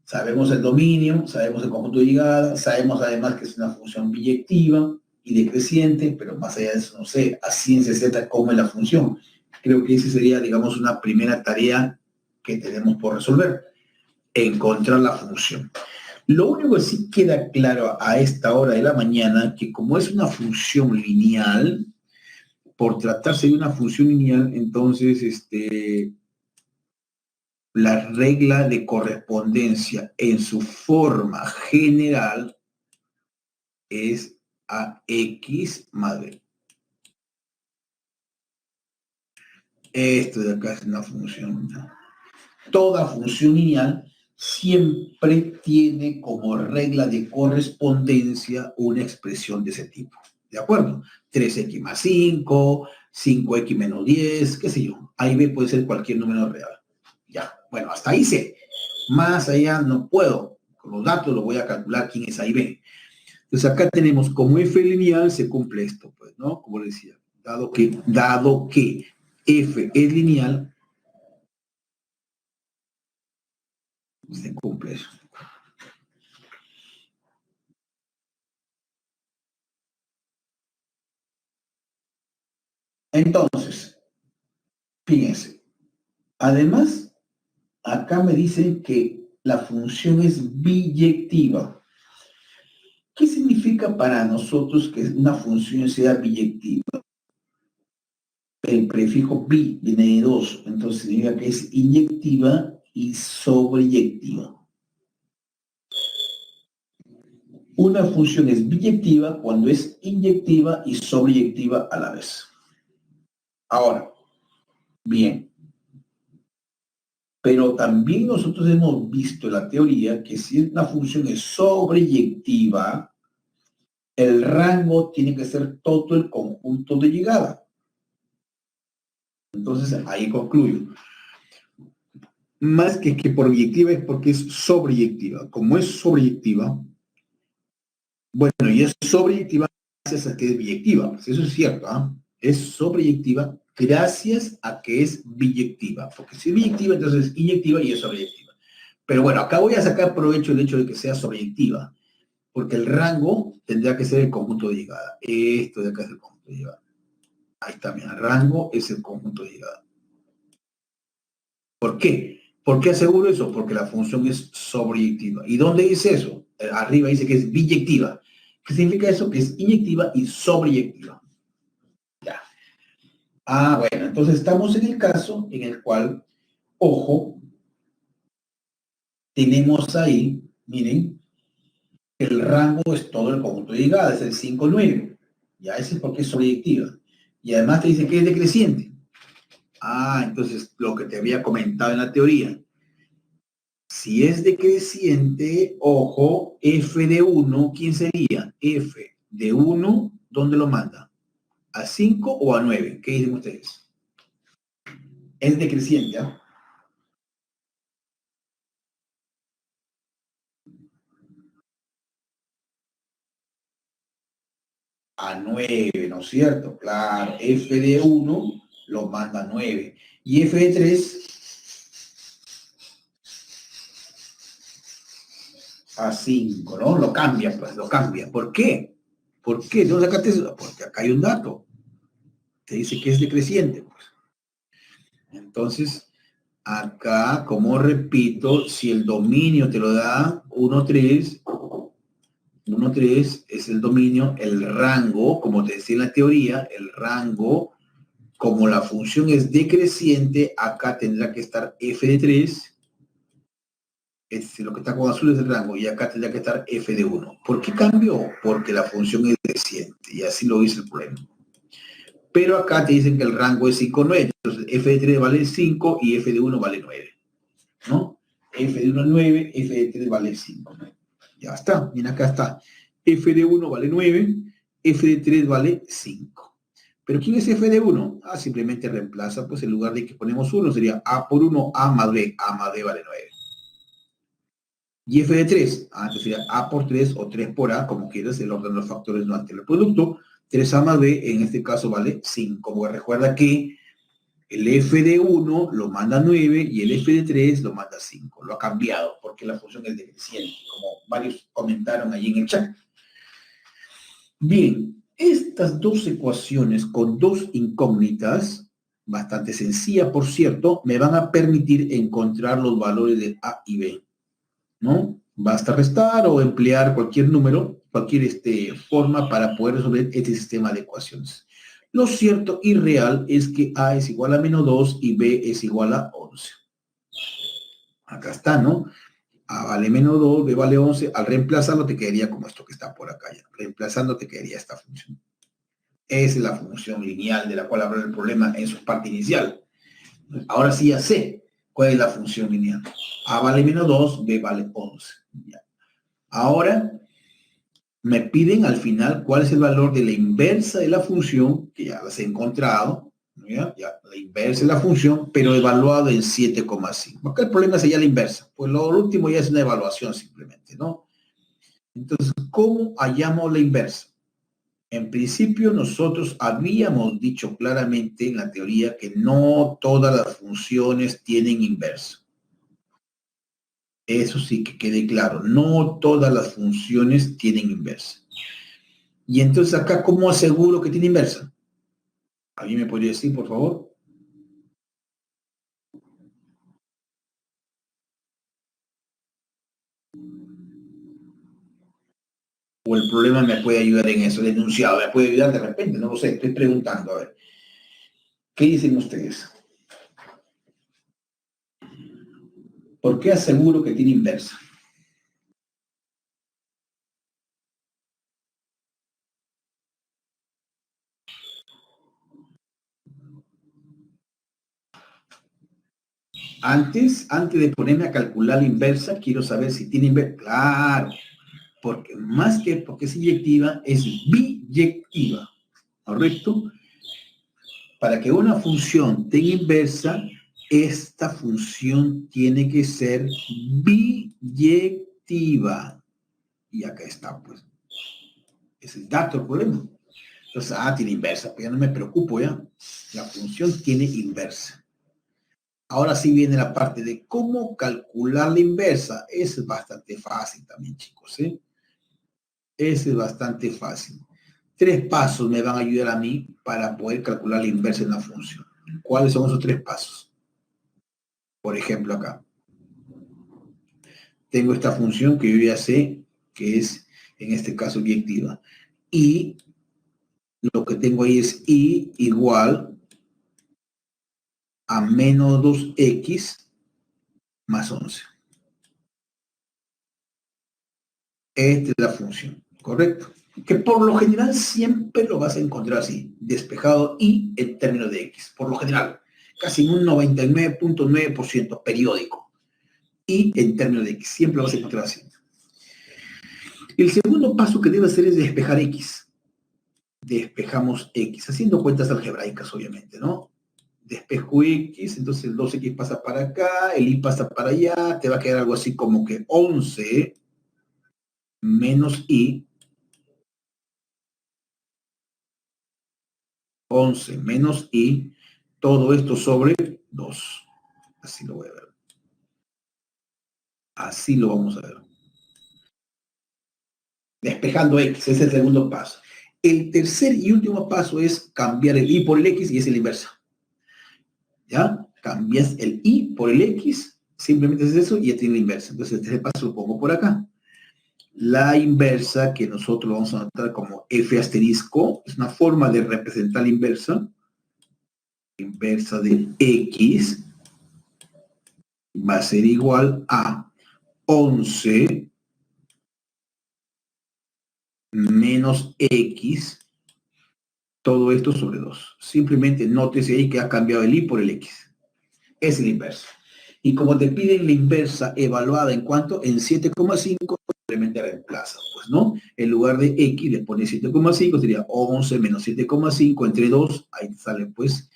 Sabemos el dominio, sabemos el conjunto de llegadas, sabemos además que es una función biyectiva y decreciente, pero más allá de eso, no sé, a ciencia cierta cómo es la función. Creo que esa sería, digamos, una primera tarea que tenemos por resolver, encontrar la función. Lo único que sí queda claro a esta hora de la mañana, que como es una función lineal, por tratarse de una función lineal, entonces, la regla de correspondencia en su forma general es AX más B. Esto de acá es una función. Toda función lineal siempre tiene como regla de correspondencia una expresión de ese tipo. ¿De acuerdo? 3x más 5, 5x menos 10, qué sé yo. A y B puede ser cualquier número real. Ya, bueno, hasta ahí sé. Más allá no puedo. Con los datos lo voy a calcular quién es A y B. Entonces acá tenemos como f lineal se cumple esto, pues, ¿no? Como le decía, dado que f es lineal, se cumple eso. Entonces, fíjense, además, acá me dicen que la función es biyectiva. ¿Qué significa para nosotros que una función sea biyectiva? El prefijo bi viene de 2, entonces significa que es inyectiva y sobreyectiva. Una función es biyectiva cuando es inyectiva y sobreyectiva a la vez. Ahora, bien. Pero también nosotros hemos visto en la teoría que si una función es sobreyectiva, el rango tiene que ser todo el conjunto de llegada. Entonces, ahí concluyo. Más que por biyectiva es porque es sobreyectiva. Como es sobreyectiva, bueno, y es sobreyectiva gracias a que es biyectiva. Pues eso es cierto, ¿ah? Es sobreyectiva gracias a que es biyectiva. Porque si es biyectiva, entonces es inyectiva y es sobreyectiva. Pero bueno, acá voy a sacar provecho del hecho de que sea sobreyectiva. Porque el rango tendría que ser el conjunto de llegada. Esto de acá es el conjunto de llegada. Ahí está, mira, el rango es el conjunto de llegada. ¿Por qué? ¿Por qué aseguro eso? Porque la función es sobreyectiva. ¿Y dónde dice eso? Arriba dice que es biyectiva. ¿Qué significa eso? Que es inyectiva y sobreyectiva. Ya. Ah, bueno, entonces estamos en el caso en el cual, ojo, tenemos ahí, miren, el rango es todo el conjunto de llegada, es el 5, 9. Ya, ese es porque es sobreyectiva. Y además te dice que es decreciente. Ah, entonces lo que te había comentado en la teoría. Si es decreciente, ojo, f de 1, ¿quién sería? F de 1, ¿dónde lo manda? ¿A 5 o a 9? ¿Qué dicen ustedes? Es decreciente, ¿ah? A 9, ¿no es cierto? Claro, f de 1 lo manda a 9. Y f de 3 a 5, ¿no? Lo cambia, pues, lo cambia. ¿Por qué? ¿Por qué? ¿No sacaste eso? Porque acá hay un dato. Te dice que es decreciente, pues. Entonces, acá, como repito, si el dominio te lo da 1, 3, 1, 3 es el dominio, el rango, como te decía en la teoría, el rango, como la función es decreciente, acá tendrá que estar f de 3, lo que está con azul es el rango, y acá tendrá que estar f de 1. ¿Por qué cambió? Porque la función es decreciente, y así lo dice el problema. Pero acá te dicen que el rango es 5, 9, entonces f de 3 vale 5 y f de 1 vale 9, ¿no? F de 1 9, f de 3 vale 5. Ya está, mira acá está. F de 1 vale 9, f de 3 vale 5. ¿Pero quién es f de 1? Ah, simplemente reemplaza, pues en lugar de que ponemos 1, sería a por 1, a más b vale 9. Y f de 3, entonces sería a por 3 o 3 por a, como quieras, el orden de los factores no altera el producto. 3a más b, en este caso vale 5. Porque recuerda que el f de 1 lo manda 9 y el f de 3 lo manda 5. Lo ha cambiado porque la función es decreciente, como varios comentaron ahí en el chat. Bien, estas dos ecuaciones con dos incógnitas, bastante sencillas por cierto, me van a permitir encontrar los valores de a y b, ¿no? Basta restar o emplear cualquier número, cualquier forma para poder resolver este sistema de ecuaciones. Lo cierto y real es que A es igual a menos 2 y B es igual a 11. Acá está, ¿no? A vale menos 2, B vale 11. Al reemplazarlo te quedaría como esto que está por acá ya. Reemplazando te quedaría esta función. Esa es la función lineal de la cual habló el problema en su parte inicial. Ahora sí ya sé cuál es la función lineal. A vale menos 2, B vale 11. Ya. Ahora me piden al final cuál es el valor de la inversa de la función, que ya las he encontrado, ¿ya? Ya, la inversa de la función, pero evaluado en 7,5. Acá el problema sería la inversa, pues lo último ya es una evaluación simplemente, ¿no? Entonces, ¿cómo hallamos la inversa? En principio, nosotros habíamos dicho claramente en la teoría que no todas las funciones tienen inversa. Eso sí que quede claro, no todas las funciones tienen inversa. Y entonces acá, ¿cómo aseguro que tiene inversa? ¿Alguien me podría decir, por favor? O el problema me puede ayudar en eso, el enunciado, me puede ayudar de repente, no lo sé, estoy preguntando, a ver. ¿Qué dicen ustedes? ¿Por qué aseguro que tiene inversa? Antes de ponerme a calcular la inversa, quiero saber si tiene inversa. Claro, porque más que porque es inyectiva, es biyectiva, ¿correcto? Para que una función tenga inversa, esta función tiene que ser biyectiva. Y acá está, pues. Es el dato del problema. Entonces, tiene inversa, pues ya no me preocupo, ¿ya? La función tiene inversa. Ahora sí viene la parte de cómo calcular la inversa. Es bastante fácil también, chicos, ¿eh? Es bastante fácil. 3 pasos me van a ayudar a mí para poder calcular la inversa de una función. ¿Cuáles son esos 3 pasos? Por ejemplo, acá. Tengo esta función que yo ya sé que es, en este caso, biyectiva. Y lo que tengo ahí es y igual a menos 2x más 11. Esta es la función, ¿correcto? Que por lo general siempre lo vas a encontrar así, despejado y en términos de x. Por lo general, casi un 99.9% periódico. Y en términos de x, siempre lo vas a encontrar así. El segundo paso que debe hacer es despejar x. Despejamos x, haciendo cuentas algebraicas, obviamente, ¿no? Despejo x, entonces el 2x pasa para acá, el y pasa para allá, te va a quedar algo así como que 11 menos y, 11 menos y, todo esto sobre 2. Así lo voy a ver. Así lo vamos a ver. Despejando x, ese es el segundo paso. El tercer y último paso es cambiar el y por el x y es el inverso. ¿Ya? Cambias el y por el x, simplemente es eso y ya tiene la inversa. Entonces, este paso lo pongo por acá. La inversa, que nosotros vamos a anotar como f asterisco, es una forma de representar la inversa. Inversa de x va a ser igual a 11 menos x, todo esto sobre 2. Simplemente nótese ahí que ha cambiado el y por el x. Es el inverso. Y como te piden la inversa evaluada en cuánto, en 7,5, simplemente reemplaza, pues, ¿no? En lugar de x le pone 7,5, sería 11 menos 7,5 entre 2, ahí sale, pues,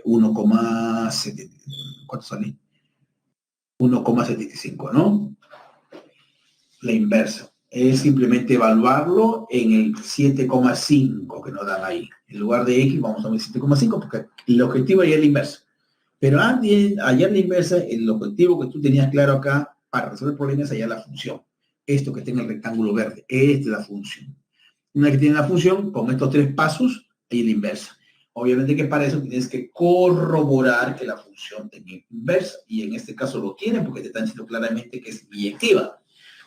1,7, ¿cuánto sale? 1,75, ¿no? La inversa. Es simplemente evaluarlo en el 7,5 que nos dan ahí. En lugar de x, vamos a ver 7,5, porque el objetivo ya es la inversa. Pero antes, allá en la inversa, el objetivo que tú tenías claro acá para resolver problemas es allá la función. Esto que tenga el rectángulo verde, esta es la función. Una vez que tiene la función, con estos 3 pasos, ahí la inversa. Obviamente que para eso tienes que corroborar que la función tenga inversa. Y en este caso lo tiene porque te están diciendo claramente que es biyectiva.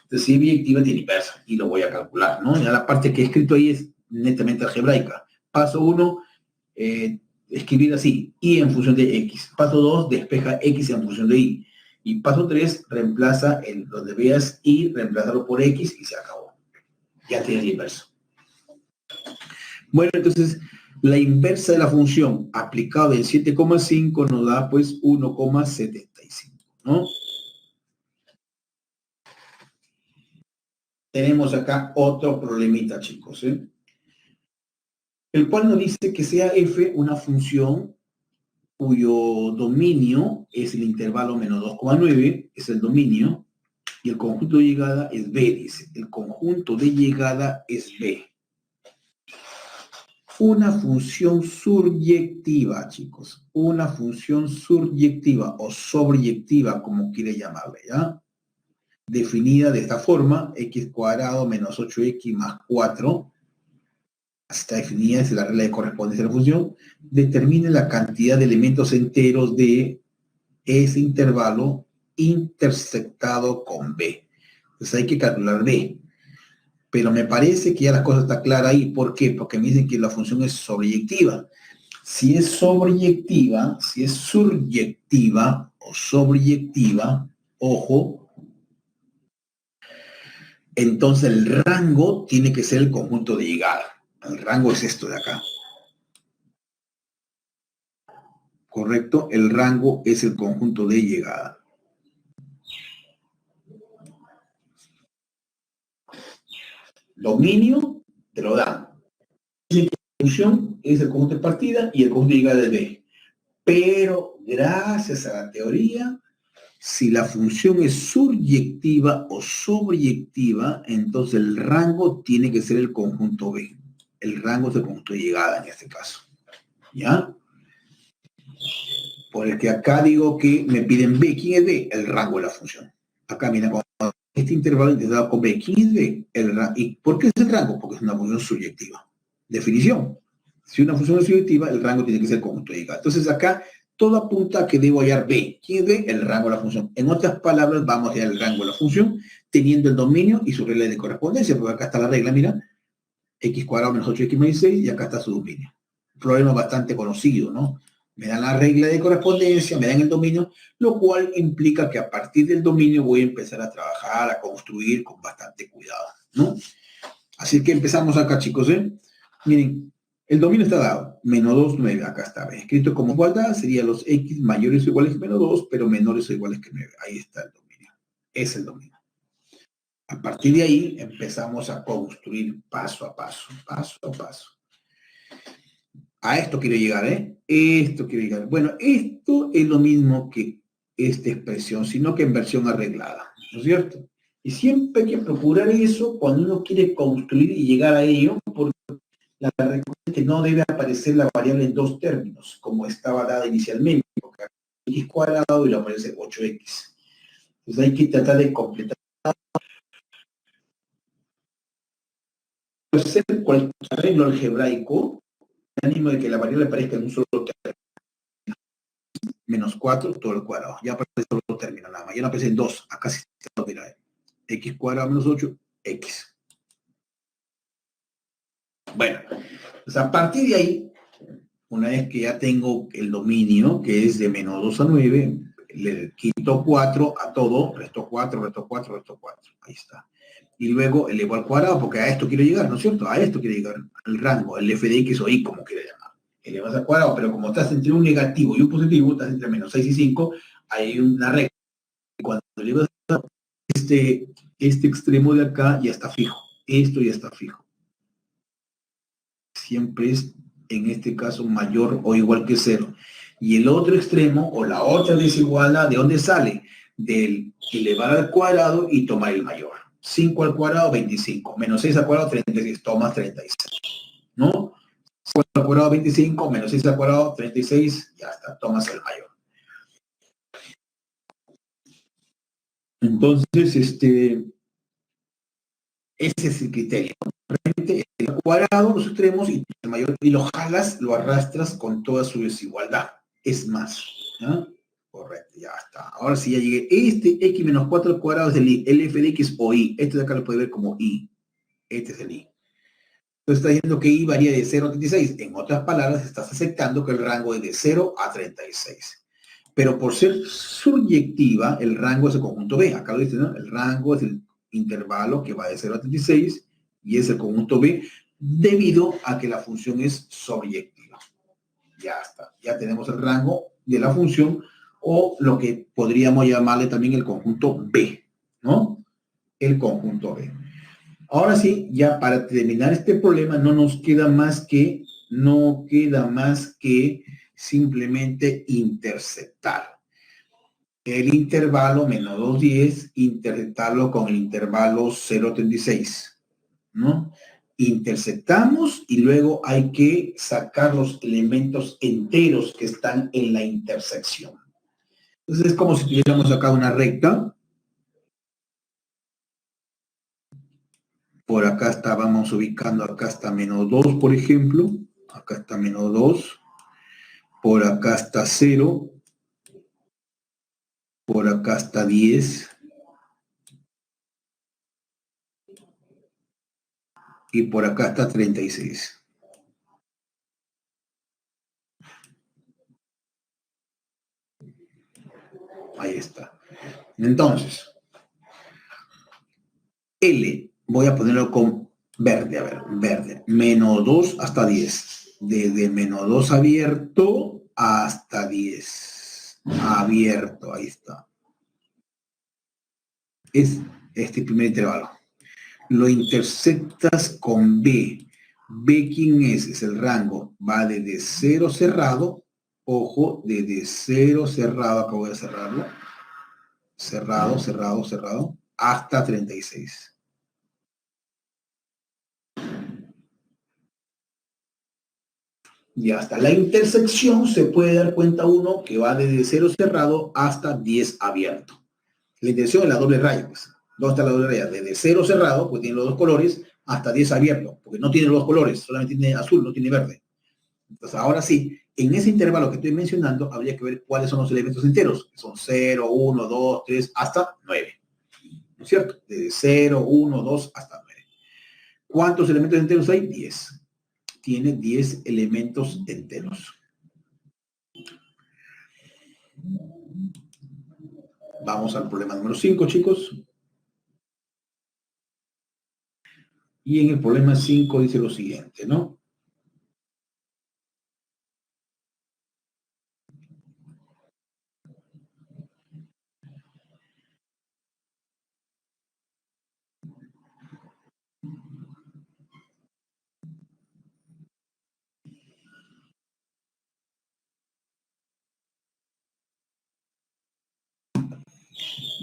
Entonces, si es biyectiva, tiene inversa. Y lo voy a calcular, ¿no? Ya la parte que he escrito ahí es netamente algebraica. Paso 1, escribir así, y en función de x. Paso 2, despeja x en función de y. Y paso 3, reemplaza donde veas y, reemplazarlo por x y se acabó. Ya tienes la inversa. Bueno, entonces, la inversa de la función aplicada en 7,5 nos da pues 1,75, ¿no? Tenemos acá otro problemita, chicos, ¿eh? El cual nos dice que sea f una función cuyo dominio es el intervalo menos 2,9, es el dominio, y el conjunto de llegada es B, dice. El conjunto de llegada es B. Una función suryectiva, chicos. Una función suryectiva o sobreyectiva, como quiere llamarle, ¿ya? Definida de esta forma, x cuadrado menos 8x más 4, está definida, es la regla de correspondencia de la función, determina la cantidad de elementos enteros de ese intervalo intersectado con B. Entonces hay que calcular B. Pero me parece que ya la cosa está clara ahí. ¿Por qué? Porque me dicen que la función es sobreyectiva. Si es sobreyectiva, si es suryectiva ojo, entonces el rango tiene que ser el conjunto de llegada. El rango es esto de acá. ¿Correcto? El rango es el conjunto de llegada. Dominio te lo dan. La función es el conjunto de partida y el conjunto de llegada de B. Pero gracias a la teoría, si la función es suryectiva o sobreyectiva, entonces el rango tiene que ser el conjunto B. El rango es el conjunto de llegada en este caso. ¿Ya? Porque acá digo que me piden B. ¿Quién es B? El rango de la función. Acá viene con este intervalo integrado con B. ¿Quién es B? El rango. ¿Y por qué es el rango? Porque es una función suryectiva. Definición. Si una función es suryectiva, el rango tiene que ser el conjunto de llegada. Entonces acá todo apunta a que debo hallar B. ¿Quién es B? El rango de la función. En otras palabras, vamos a hallar el rango de la función teniendo el dominio y su regla de correspondencia, porque acá está la regla, mira, x cuadrado menos 8x más 16 y acá está su dominio. Un problema bastante conocido, ¿no? Me dan la regla de correspondencia, me dan el dominio, lo cual implica que a partir del dominio voy a empezar a trabajar, a construir con bastante cuidado, ¿no? Así que empezamos acá, chicos, ¿eh? Miren, el dominio está dado, menos 2, 9, acá está, ¿ves? Escrito como igualdad, sería los x mayores o iguales que menos 2, pero menores o iguales que 9. Ahí está el dominio, es el dominio. A partir de ahí empezamos a construir paso a paso, paso a paso. A esto quiero llegar, ¿eh? Esto quiero llegar. Bueno, esto es lo mismo que esta expresión, sino que en versión arreglada, ¿no es cierto? Y siempre hay que procurar eso cuando uno quiere construir y llegar a ello, porque la regla es que no debe aparecer la variable en dos términos, como estaba dada inicialmente, porque x cuadrado y lo aparece 8x. Entonces hay que tratar de completar. Hacer cualquier arreglo algebraico, el ánimo de que la variable aparezca en un solo término. Menos 4, todo el cuadrado. Ya aparece solo término nada más. Ya no aparece en 2. Acá sí está, mira. X cuadrado menos 8, X. Bueno, pues a partir de ahí, una vez que ya tengo el dominio, que es de menos 2 a 9, le quito 4 a todo, resto 4, resto 4, resto 4. Ahí está. Y luego elevo al cuadrado, porque a esto quiero llegar, ¿no es cierto? A esto quiero llegar, al rango, el f de x o y, como quiera llamar. Elevas al cuadrado, pero como estás entre un negativo y un positivo, estás entre menos 6 y 5, hay una regla. Cuando elevas este extremo de acá ya está fijo. Esto ya está fijo. Siempre es, en este caso, mayor o igual que 0. Y el otro extremo, o la otra desigualdad, ¿de dónde sale? Del elevar al cuadrado y tomar el mayor. 5 al cuadrado, 25. Menos 6 al cuadrado, 36. Tomas 36. ¿No? 5 al cuadrado, 25. Menos 6 al cuadrado, 36. Ya está, tomas el mayor. Entonces, ese es el criterio. Realmente el cuadrado, los extremos y el mayor, y lo jalas, lo arrastras con toda su desigualdad. Es más. ¿Ya? Correcto, ya está. Ahora sí ya llegué. Este x menos 4 al cuadrado es el f de x o y. Este de acá lo puede ver como y. Este es el y. Entonces está diciendo que y varía de 0 a 36. En otras palabras, estás aceptando que el rango es de 0 a 36. Pero por ser subyectiva, el rango es el conjunto B. Acá lo dice, ¿no? El rango es el intervalo que va de 0 a 36 y es el conjunto B debido a que la función es sobyectiva. Ya está. Ya tenemos el rango de la función o lo que podríamos llamarle también el conjunto B, ¿no? El conjunto B. Ahora sí, ya para terminar este problema no nos queda más que, simplemente interceptar el intervalo menos 2,10, interceptarlo con el intervalo 0,36, ¿no? Interceptamos y luego hay que sacar los elementos enteros que están en la intersección. Entonces es como si tuviéramos acá una recta. Por acá estábamos ubicando, acá está menos 2, por ejemplo. Acá está menos 2. Por acá está 0. Por acá está 10. Y por acá está 36. Ahí está. Entonces, L, voy a ponerlo con verde, a ver, verde. Menos 2 hasta 10. Desde menos 2 abierto hasta 10. Abierto, ahí está. Es este primer intervalo. Lo intersectas con B. B, ¿quién es? Es el rango. Va desde 0 cerrado. Ojo, desde 0 cerrado, acabo de cerrarlo. Cerrado, cerrado, cerrado. Hasta 36. Y hasta la intersección se puede dar cuenta uno que va desde 0 cerrado hasta 10 abierto. La intersección es la doble raya, pues. ¿Dónde está la doble raya? Desde 0 cerrado, pues tiene los dos colores, hasta 10 abierto, porque no tiene los dos colores, solamente tiene azul, no tiene verde. Entonces, ahora sí, en ese intervalo que estoy mencionando, habría que ver cuáles son los elementos enteros, que son 0, 1, 2, 3, hasta 9. ¿No es cierto? Desde 0, 1, 2, hasta 9. ¿Cuántos elementos enteros hay? 10. Tiene 10 elementos enteros. Vamos al problema número 5, chicos. Y en el problema 5 dice lo siguiente, ¿no?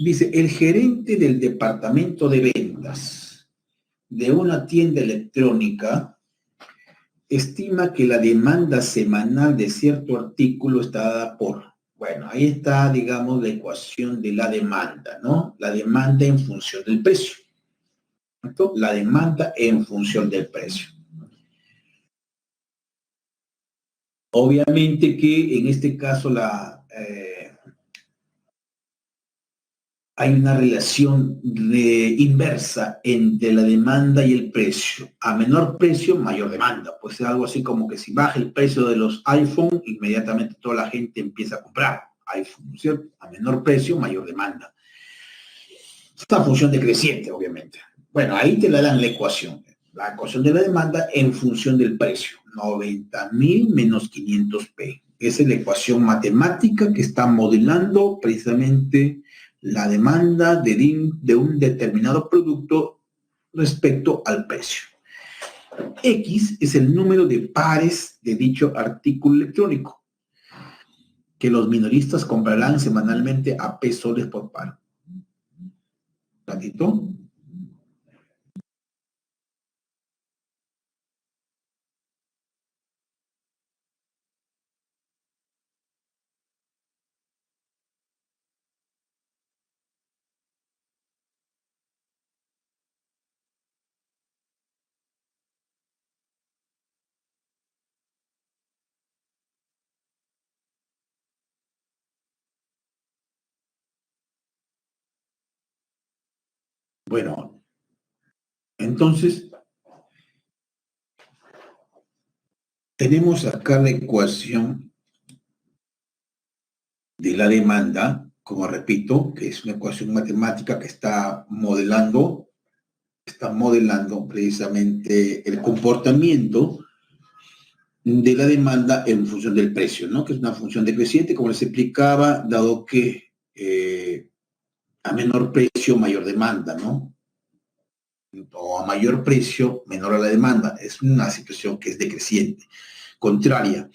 Dice, el gerente del departamento de ventas de una tienda electrónica estima que la demanda semanal de cierto artículo está dada por, bueno, ahí está, digamos, la ecuación de la demanda, ¿no? La demanda en función del precio. ¿Cierto? La demanda en función del precio. Obviamente que en este caso hay una relación inversa entre la demanda y el precio. A menor precio, mayor demanda. Pues es algo así como que si baja el precio de los iPhone, inmediatamente toda la gente empieza a comprar iPhone, ¿cierto? A menor precio, mayor demanda. Es una función decreciente, obviamente. Bueno, ahí te la dan la ecuación. La ecuación de la demanda en función del precio. 90.000 menos 500p. Esa es la ecuación matemática que está modelando precisamente la demanda de un determinado producto respecto al precio. X es el número de pares de dicho artículo electrónico que los minoristas comprarán semanalmente a P soles por par. ¿Ratito? Bueno, entonces tenemos acá la ecuación de la demanda, como repito, que es una ecuación matemática que está modelando precisamente el comportamiento de la demanda en función del precio, ¿no? Que es una función decreciente, como les explicaba, dado que a menor precio, mayor demanda, ¿no? O a mayor precio, menor a la demanda. Es una situación que es decreciente. Contraria.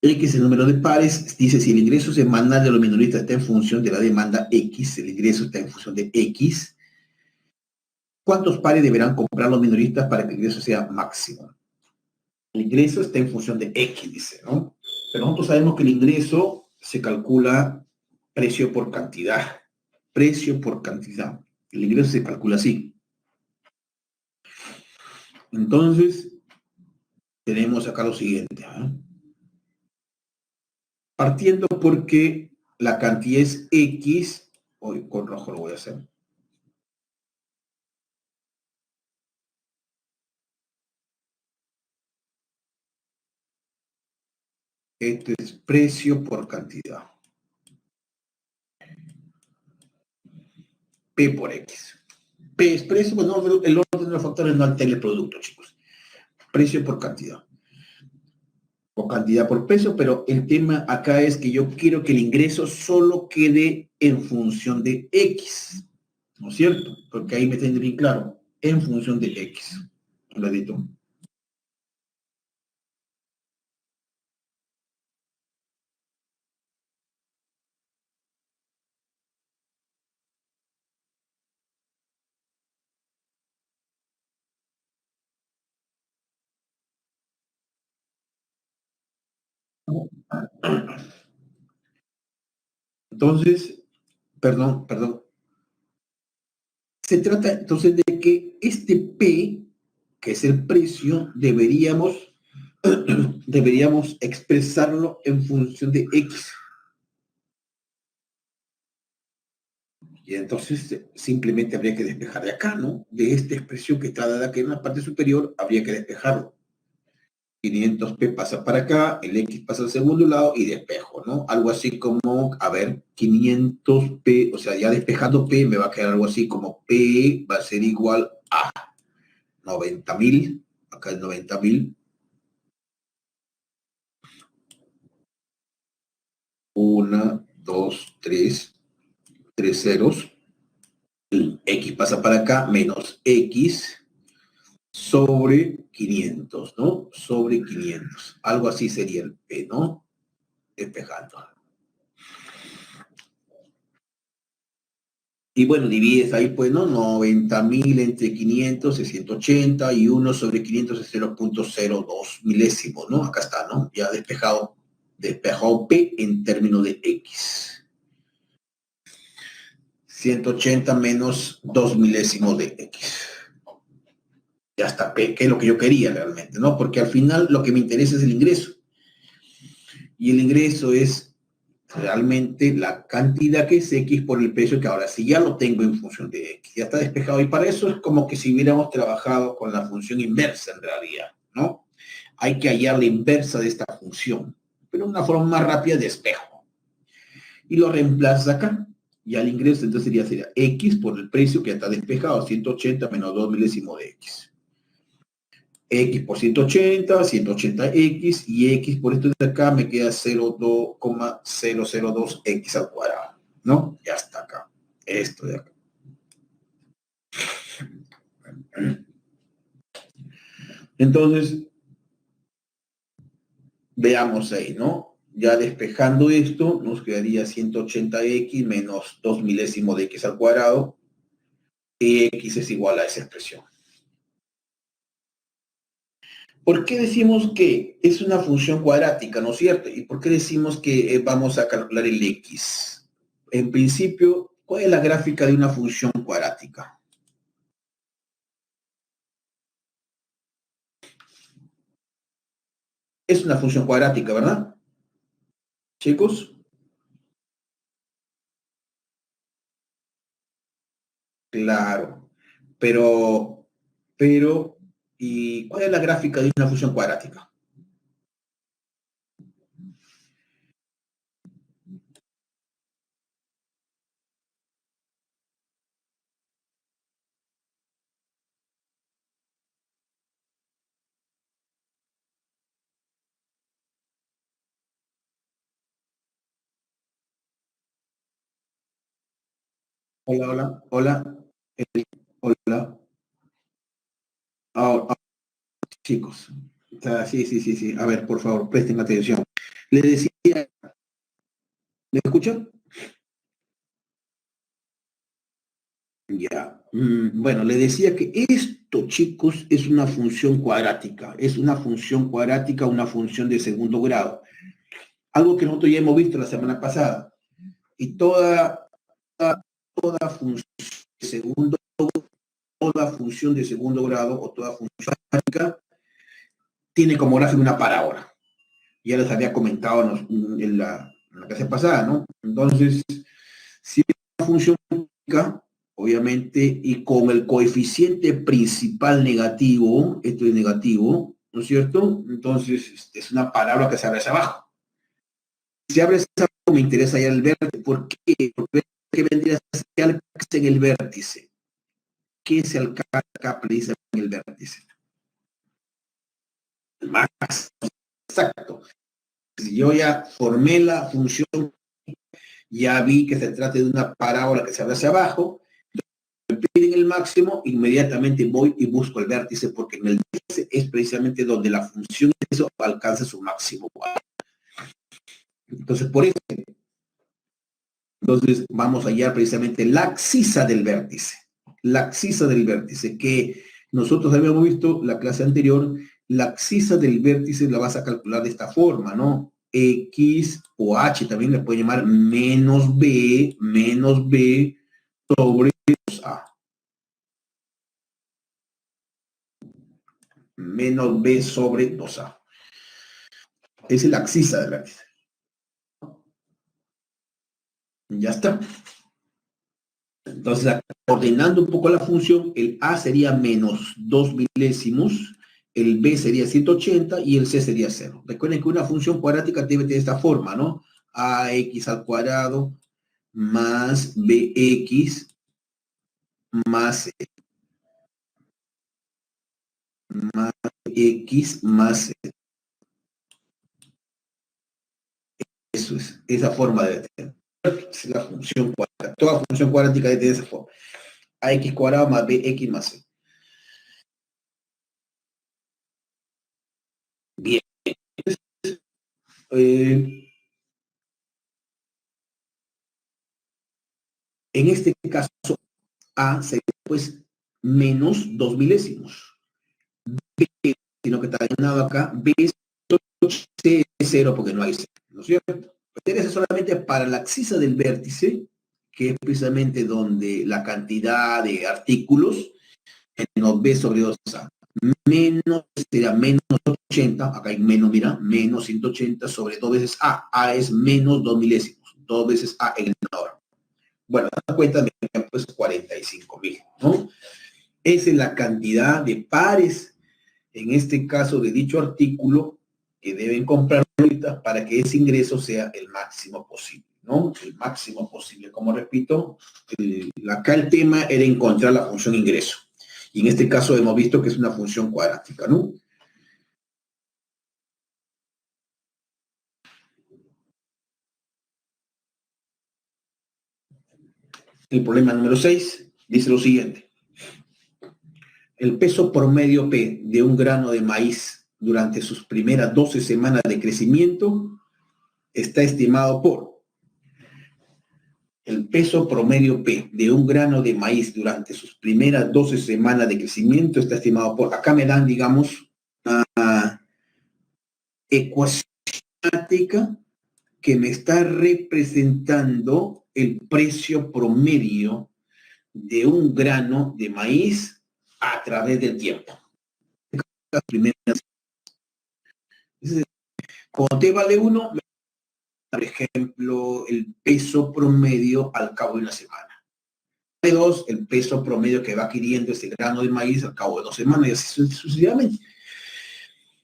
X es el número de pares, dice si el ingreso semanal de los minoristas está en función de la demanda X, el ingreso está en función de X, ¿cuántos pares deberán comprar los minoristas para que el ingreso sea máximo? El ingreso está en función de X, dice, ¿no? Pero nosotros sabemos que el ingreso se calcula precio por cantidad. Precio por cantidad. El ingreso se calcula así. Entonces, tenemos acá lo siguiente. ¿Eh? Partiendo porque la cantidad es X, hoy con rojo lo voy a hacer. Este es precio por cantidad. P por X. P es precio, bueno, el orden de los factores no altera el producto, chicos. Precio por cantidad. O cantidad por peso, pero el tema acá es que yo quiero que el ingreso solo quede en función de X, ¿no es cierto? Porque ahí me tendría bien claro, en función de X. Lo edito. Entonces, perdón. Se trata entonces de que este P, que es el precio, deberíamos expresarlo en función de X. Y entonces simplemente habría que despejar de acá, ¿no? De esta expresión que está dada aquí en la parte superior, habría que despejarlo. 500p pasa para acá, el X pasa al segundo lado y despejo, ¿no? Algo así como, a ver, 500p, o sea, ya despejando p me va a quedar algo así como p va a ser igual a 90.000, acá es 90.000. 1, 2, 3 ceros. El X pasa para acá, menos X sobre 500, ¿no? Sobre 500. Algo así sería el P, ¿no? Despejando. Y bueno, divides ahí, pues, ¿no? 90.000 entre 500 es 180 y 1 sobre 500 es 0.02 milésimos, ¿no? Acá está, ¿no? Ya despejado P en términos de X. 180 menos 2 milésimos de X. Ya está P, que es lo que yo quería realmente, ¿no? Porque al final lo que me interesa es el ingreso. Y el ingreso es realmente la cantidad que es X por el precio que ahora sí ya lo tengo en función de X. Ya está despejado. Y para eso es como que si hubiéramos trabajado con la función inversa en realidad, ¿no? Hay que hallar la inversa de esta función, pero una forma más rápida de espejo. Y lo reemplazas acá. Y al ingreso entonces sería X por el precio que ya está despejado, 180 menos 2 milésimos de X. X por 180, 180X, y X por esto de acá me queda 0,002X al cuadrado, ¿no? Ya está acá. Esto de acá. Entonces, veamos ahí, ¿no? Ya despejando esto, nos quedaría 180X menos 2 milésimos de X al cuadrado, y X es igual a esa expresión. ¿Por qué decimos que es una función cuadrática, no es cierto? ¿Y por qué decimos que vamos a calcular el X? En principio, ¿cuál es la gráfica de una función cuadrática? Es una función cuadrática, ¿verdad? Chicos, claro. Pero, ¿y cuál es la gráfica de una función cuadrática? Hola, hola, hola, hola. Ah, chicos. Sí, sí, sí, sí. A ver, por favor, presten atención. Le decía, ¿me escuchan? Ya. Bueno, le decía que esto, chicos, es una función cuadrática. Es una función cuadrática, una función de segundo grado. Algo que nosotros ya hemos visto la semana pasada. Y toda función de segundo, toda función de segundo grado o toda función cuadrática tiene como gráfico una parábola. Ya les había comentado en la clase pasada, ¿no? Entonces, si es una función cuadrática, obviamente, y con el coeficiente principal negativo, esto es negativo, ¿no es cierto? Entonces, es una parábola que se abre hacia abajo. Si abre hacia abajo, me interesa ya el verde. ¿Por qué? Porque que vendría a ser alcance en el vértice. ¿Qué se alcanza acá predice en el vértice? El máximo, exacto. Si yo ya formé la función, ya vi que se trata de una parábola que se abre hacia abajo, me piden el máximo, inmediatamente voy y busco el vértice, porque en el vértice es precisamente donde la función de eso alcanza su máximo. Entonces, por eso, entonces vamos a hallar precisamente la abscisa del vértice. La abscisa del vértice, que nosotros habíamos visto la clase anterior, la abscisa del vértice la vas a calcular de esta forma, ¿no? X o H también le puede llamar menos B sobre 2A. Menos B sobre 2A. Esa es la abscisa del vértice. Ya está. Entonces, ordenando un poco la función, el A sería menos 2 milésimos, el B sería 180 y el C sería 0. Recuerden que una función cuadrática debe tener esta forma, ¿no? AX al cuadrado más BX más C. Más X más C. Eso es, esa forma debe tener. Es la función cuadrática. Toda función cuadrática debe tener esa forma. AX cuadrado más BX más C. Bien. En este caso, A sería pues menos 2 milésimos. B, sino que está llenado acá, B es 0 porque no hay 0, ¿no es cierto? Interesa solamente para la abscisa del vértice, que es precisamente donde la cantidad de artículos menos B sobre 2A. Menos sería menos 80, acá hay menos, mira, menos 180 sobre 2 veces A. A es menos 2 milésimos, 2 veces A en el denominador. Bueno, da cuenta de pues 45.000, ¿no? Esa es la cantidad de pares, en este caso de dicho artículo, que deben comprar ahorita para que ese ingreso sea el máximo posible, ¿no? El máximo posible. Como repito, acá el tema era encontrar la función ingreso. Y en este caso hemos visto que es una función cuadrática, ¿no? El problema número 6 dice lo siguiente. El peso promedio P de un grano de maíz durante sus primeras 12 semanas de crecimiento está estimado por el peso promedio P de un grano de maíz durante sus primeras 12 semanas de crecimiento está estimado por, acá me dan, digamos, una ecuación matemática que me está representando el precio promedio de un grano de maíz a través del tiempo. Las primeras, cuando T vale 1, por ejemplo, el peso promedio al cabo de una semana. De 2, el peso promedio que va adquiriendo ese grano de maíz al cabo de 2 semanas y así sucesivamente.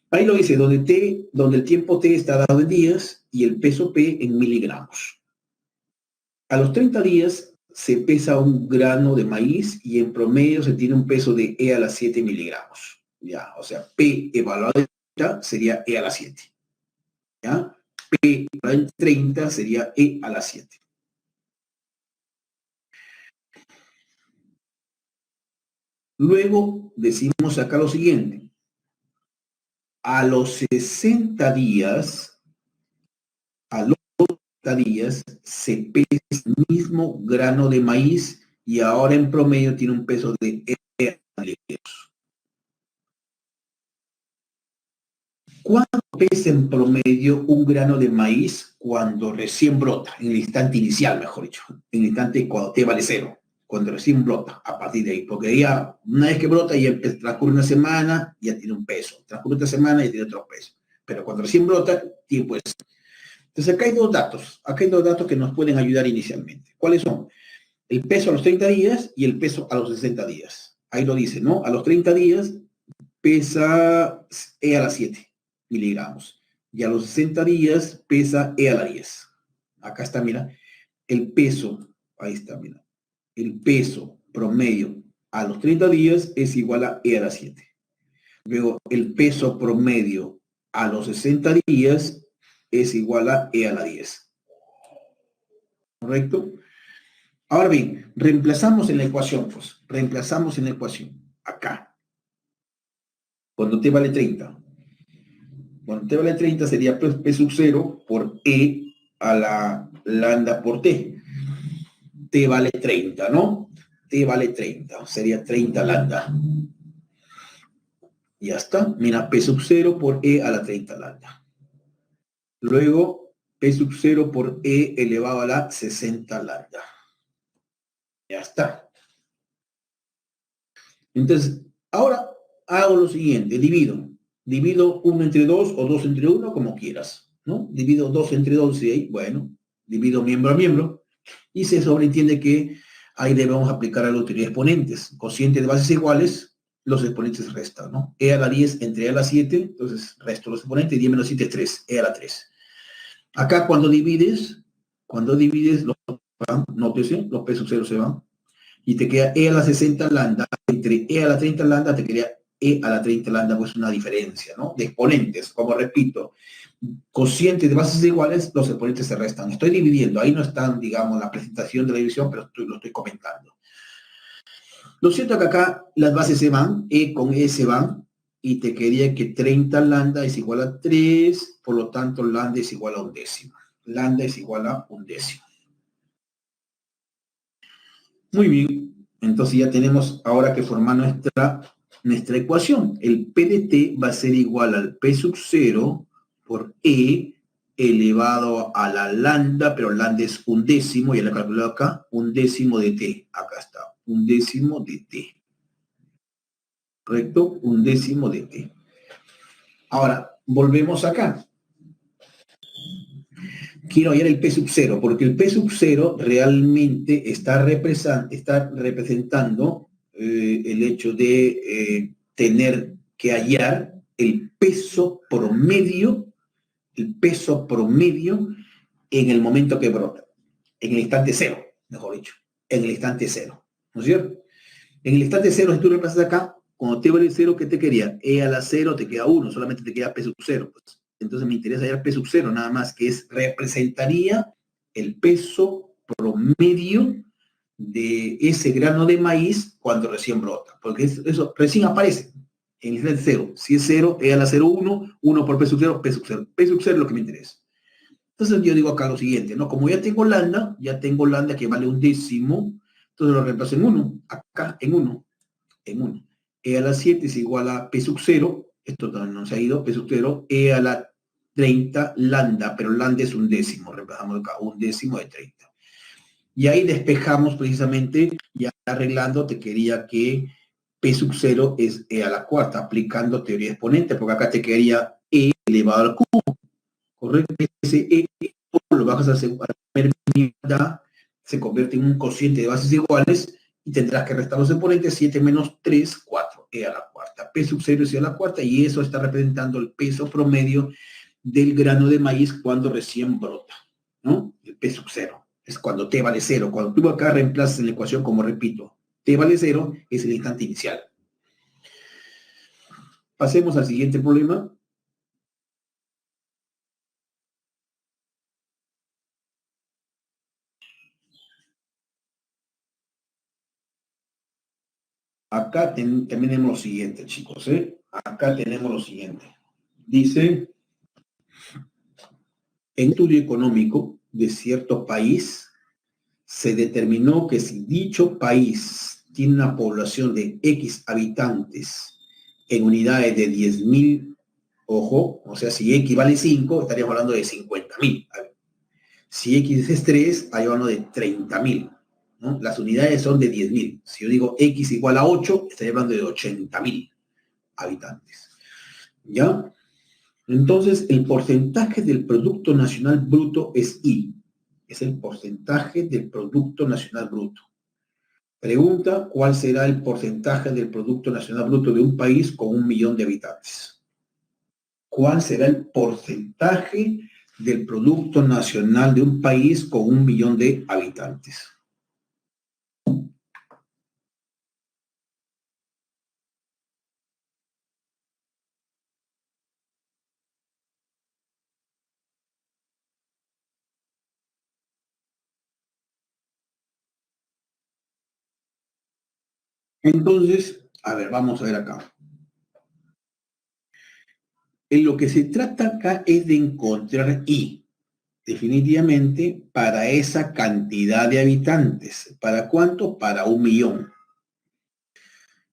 Ahí lo dice, donde el tiempo T está dado en días y el peso P en miligramos. A los 30 días se pesa un grano de maíz y en promedio se tiene un peso de E a la 7 miligramos. Ya, o sea, P evaluado en 30 sería E a la 7. ¿Ya? P evaluado en 30 sería E a la 7. Luego decimos acá lo siguiente. A los 60 días, se pesa el mismo grano de maíz y ahora en promedio tiene un peso de E a la 10. ¿Cuánto pesa en promedio un grano de maíz cuando recién brota? En el instante inicial, mejor dicho. En el instante cuando T vale 0. Cuando recién brota, a partir de ahí. Porque ya, una vez que brota, ya transcurre una semana, ya tiene un peso. Transcurre otra semana, ya tiene otro peso. Pero cuando recién brota, tiempo es. Entonces acá hay dos datos. Acá hay dos datos que nos pueden ayudar inicialmente. ¿Cuáles son? El peso a los 30 días y el peso a los 60 días. Ahí lo dice, ¿no? A los 30 días pesa E a la 7 miligramos. Y a los 60 días pesa E a la 10. Acá está, mira, el peso Ahí está, mira. El peso promedio a los 30 días es igual a E a la 7. Luego, el peso promedio a los 60 días es igual a E a la 10. ¿Correcto? Ahora bien, reemplazamos en la ecuación, pues. Reemplazamos en la ecuación. Acá. Cuando t vale 30. Cuando t vale 30 sería P sub 0 por E a la lambda por T. T vale 30, ¿no? T vale 30. Sería 30 lambda. Ya está. Mira, P sub 0 por E a la 30 lambda. Luego, P sub 0 por E elevado a la 60 lambda. Ya está. Entonces, ahora hago lo siguiente. Divido 1 entre 2 o 2 entre 1, como quieras, ¿no? Divido 2 entre 2 y ahí, bueno, divido miembro a miembro. Y se sobreentiende que ahí debemos aplicar a la teoría de exponentes. Cociente de bases iguales, los exponentes restan, ¿no? E a la 10 entre E a la 7, entonces resto los exponentes, 10 menos 7 es 3, E a la 3. Acá cuando divides los van, nótese, los P sub 0 se van, y te queda E a la 60 lambda, entre E a la 30 lambda te queda E a la 30 lambda, pues una diferencia, ¿no? De exponentes, como repito, cociente de bases iguales, los exponentes se restan. Estoy dividiendo, ahí no están, digamos, la presentación de la división, pero lo estoy comentando. Lo cierto es que acá las bases se van, E con E se van, y te quedaría que 30 lambda es igual a 3, por lo tanto lambda es igual a 1/10. Lambda es igual a 1/10. Muy bien, entonces ya tenemos ahora que formar nuestra ecuación. El P de T va a ser igual al P sub 0 por E elevado a la lambda, pero lambda es 1/10, ya lo he calculado acá, 1/10 de T. Acá está, 1/10 de T. ¿Correcto? 1/10 de T. Ahora, volvemos acá. Quiero hallar el P sub 0, porque el P sub 0 realmente está representando el hecho de tener que hallar el peso promedio en el momento que brota, en el instante cero, mejor dicho, en el instante cero, ¿no es cierto? En el instante cero, si tú reemplazas acá, cuando t vale 0, ¿qué te quería? E a la 0 te queda 1, solamente te queda P sub 0. Pues. Entonces me interesa hallar P sub 0, nada más, que representaría el peso promedio de ese grano de maíz cuando recién brota, porque eso recién aparece en el instante 0. Si es 0, E a la 0, 1, 1 por P sub 0, P sub 0. P sub 0 es lo que me interesa. Entonces yo digo acá lo siguiente, ¿no? Como ya tengo lambda que vale 1/10, entonces lo reemplazo en 1, acá en 1. E a la 7 es igual a P sub 0, esto también nos ha ido, P sub 0, E a la 30 lambda, pero lambda es 1/10, reemplazamos acá, 1/10 de 30. Y ahí despejamos precisamente, ya arreglando, te quería que P sub 0 es E a la cuarta, aplicando teoría exponente, porque acá te quedaría E elevado al cubo, ¿correcto? Ese E lo bajas a la primera unidad, se convierte en un cociente de bases iguales, y tendrás que restar los exponentes, 7 menos 3, 4, E a la cuarta. P sub 0 es E a la cuarta, y eso está representando el peso promedio del grano de maíz cuando recién brota, ¿no? El P sub 0 es cuando T vale 0. Cuando tú acá reemplazas en la ecuación, como repito, T vale 0 es el instante inicial. Pasemos al siguiente problema. Acá también tenemos lo siguiente, chicos, ¿eh? Acá tenemos lo siguiente. Dice, en un estudio económico de cierto país, se determinó que si dicho país tiene una población de X habitantes en unidades de 10.000, ojo, o sea, si X vale 5, estaríamos hablando de 50.000. Si X es 3, hay hablando de 30.000. ¿No? Las unidades son de 10.000. Si yo digo X igual a 8, estaría hablando de 80.000 habitantes. ¿Ya? Entonces, el porcentaje del Producto Nacional Bruto es I. Es el porcentaje del Producto Nacional Bruto. Pregunta, ¿cuál será el porcentaje del Producto Nacional Bruto de un país con 1 millón de habitantes? ¿Cuál será el porcentaje del Producto Nacional de un país con 1 millón de habitantes? Entonces, a ver, vamos a ver acá. En lo que se trata acá es de encontrar I, definitivamente, para esa cantidad de habitantes. ¿Para cuánto? Para 1.000.000.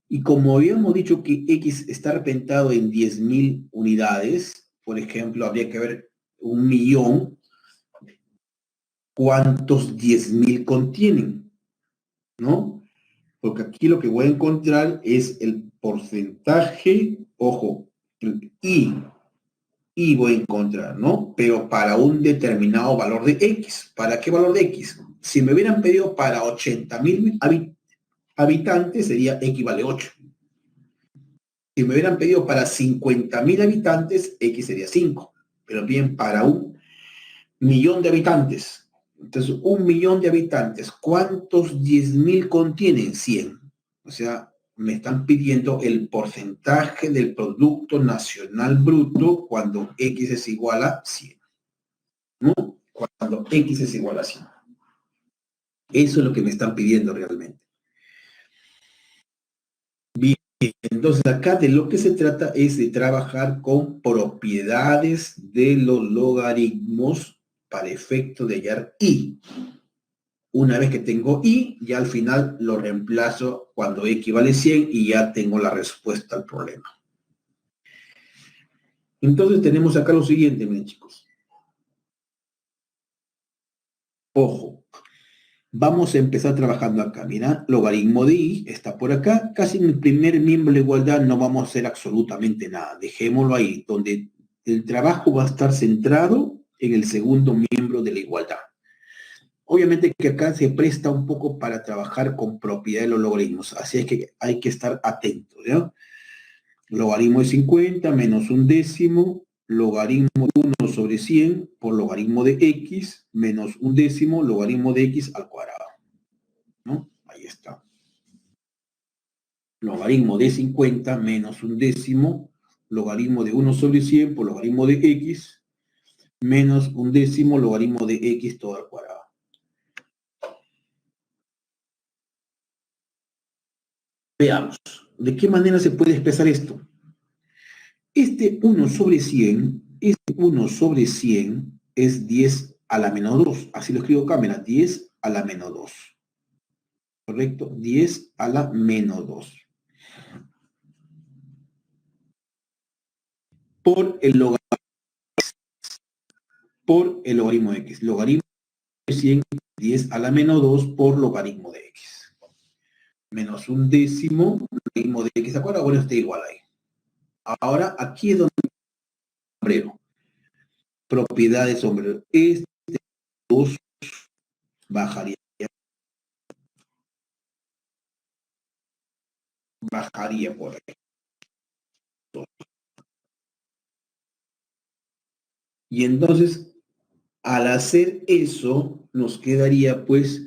Y como habíamos dicho que X está representado en 10.000 unidades, por ejemplo, habría que ver 1.000.000, ¿cuántos 10.000 contienen? ¿No? Porque aquí lo que voy a encontrar es el porcentaje, ojo, el I voy a encontrar, ¿no? Pero para un determinado valor de X. ¿Para qué valor de X? Si me hubieran pedido para 80.000 habitantes, sería X vale 8. Si me hubieran pedido para 50.000 habitantes, X sería 5. Pero bien, para 1.000.000 de habitantes. Entonces, 1.000.000 de habitantes, ¿cuántos 10.000 contienen? 100. O sea, me están pidiendo el porcentaje del Producto Nacional Bruto cuando X es igual a 100. ¿No? Cuando X es igual a 100. Eso es lo que me están pidiendo realmente. Bien, entonces acá de lo que se trata es de trabajar con propiedades de los logaritmos para efecto de hallar I. Una vez que tengo I, ya al final lo reemplazo cuando X vale 100 y ya tengo la respuesta al problema. Entonces tenemos acá lo siguiente, miren chicos. Ojo, vamos a empezar trabajando acá. Mira, logaritmo de I está por acá. Casi en el primer miembro de la igualdad no vamos a hacer absolutamente nada. Dejémoslo ahí, donde el trabajo va a estar centrado en el segundo miembro de la igualdad. Obviamente que acá se presta un poco para trabajar con propiedad de los logaritmos, así es que hay que estar atentos, ¿ya? Logaritmo de 50 menos un décimo, logaritmo de 1 sobre 100 por logaritmo de X menos un décimo, logaritmo de X al cuadrado, ¿no? Ahí está. Logaritmo de 50 menos un décimo, logaritmo de 1 sobre 100 por logaritmo de X menos un décimo, logaritmo de X todo al cuadrado. Veamos, ¿de qué manera se puede expresar esto? Este 1 sobre 100 es 10 a la menos 2. Así lo escribo acá, mira, 10 a la menos 2. ¿Correcto? 10 a la menos 2. Por el logaritmo de X. Logaritmo de 100, 10 a la menos 2 por logaritmo de X. Menos un décimo, logaritmo de X. ¿De acuerdo? Bueno, está igual ahí. Ahora, aquí es donde sombrero. Propiedad de sombrero. Este 2 bajaría por ahí. Y entonces, al hacer eso, nos quedaría pues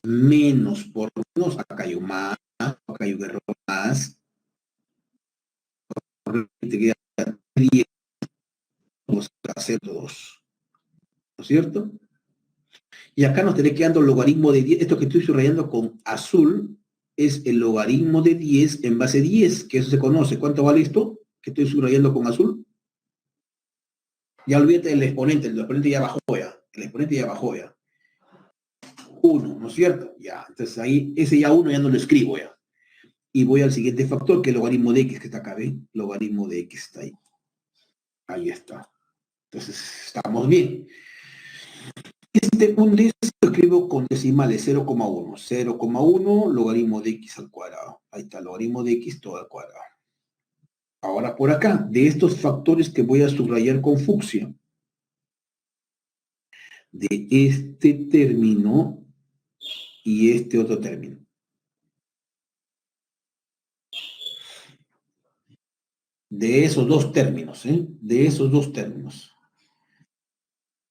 menos por menos. Acá hay un más, acá hay un error más. Te queda 10, vamos a hacer 2. ¿No es cierto? Y acá nos estaría quedando el logaritmo de 10. Esto que estoy subrayando con azul es el logaritmo de 10 en base 10, que eso se conoce. ¿Cuánto vale esto? Que estoy subrayando con azul. Ya olvídate del exponente, el exponente ya bajó ya. El exponente ya bajó ya. 1, ¿no es cierto? Ya, entonces ahí, ese ya 1 ya no lo escribo ya. Y voy al siguiente factor, que es el logaritmo de X, que está acá, ¿ven? Logaritmo de X está ahí. Ahí está. Entonces, estamos bien. Un de estos lo escribo con decimales 0,1. 0,1 logaritmo de X al cuadrado. Ahí está, logaritmo de X todo al cuadrado. Ahora por acá, de estos factores que voy a subrayar con fucsia, de este término y este otro término. De esos dos términos, ¿eh? De esos dos términos.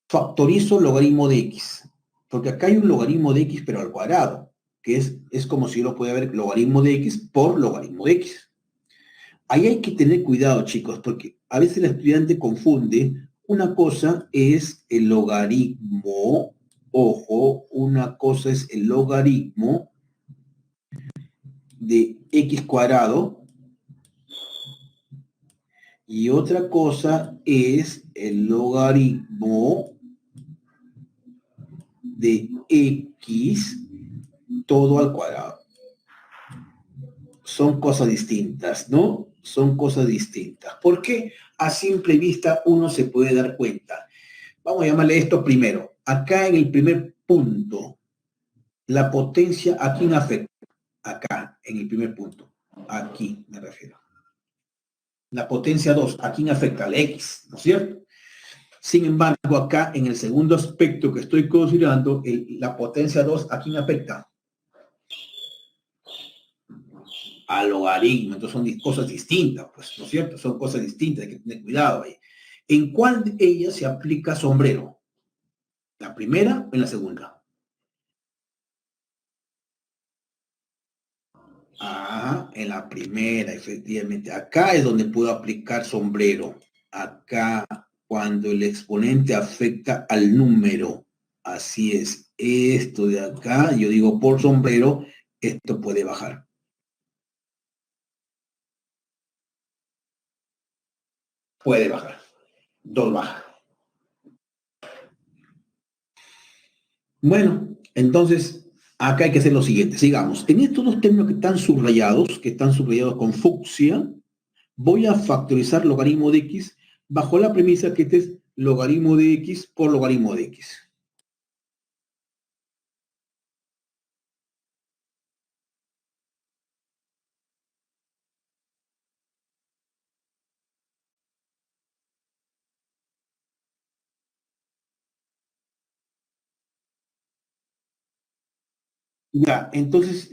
Factorizo logaritmo de X. Porque acá hay un logaritmo de X, pero al cuadrado. Que es como si uno puede ver logaritmo de X por logaritmo de X. Ahí hay que tener cuidado, chicos, porque a veces el estudiante confunde. Una cosa es el logaritmo, ojo, una cosa es el logaritmo de x cuadrado y otra cosa es el logaritmo de x todo al cuadrado. Son cosas distintas, ¿no? Son cosas distintas. ¿Por qué? A simple vista uno se puede dar cuenta. Vamos a llamarle esto primero. Acá en el primer punto, la potencia, ¿a quién afecta? Acá, en el primer punto. Aquí me refiero. La potencia 2, ¿a quién afecta? Al X, ¿no es cierto? Sin embargo, acá en el segundo aspecto que estoy considerando, la potencia 2, ¿a quién afecta? Al logaritmo. Entonces son cosas distintas, pues, ¿no es cierto? Son cosas distintas, hay que tener cuidado ahí. ¿En cuál de ellas se aplica sombrero? ¿La primera o en la segunda? Ah, en la primera, efectivamente. Acá es donde puedo aplicar sombrero. Acá, cuando el exponente afecta al número. Así es. Esto de acá, yo digo por sombrero, esto puede bajar. Puede bajar. 2 baja. Bueno, entonces, acá hay que hacer lo siguiente. Sigamos. En estos dos términos que están subrayados con fucsia, voy a factorizar logaritmo de x bajo la premisa que este es logaritmo de x por logaritmo de x. Ya, entonces,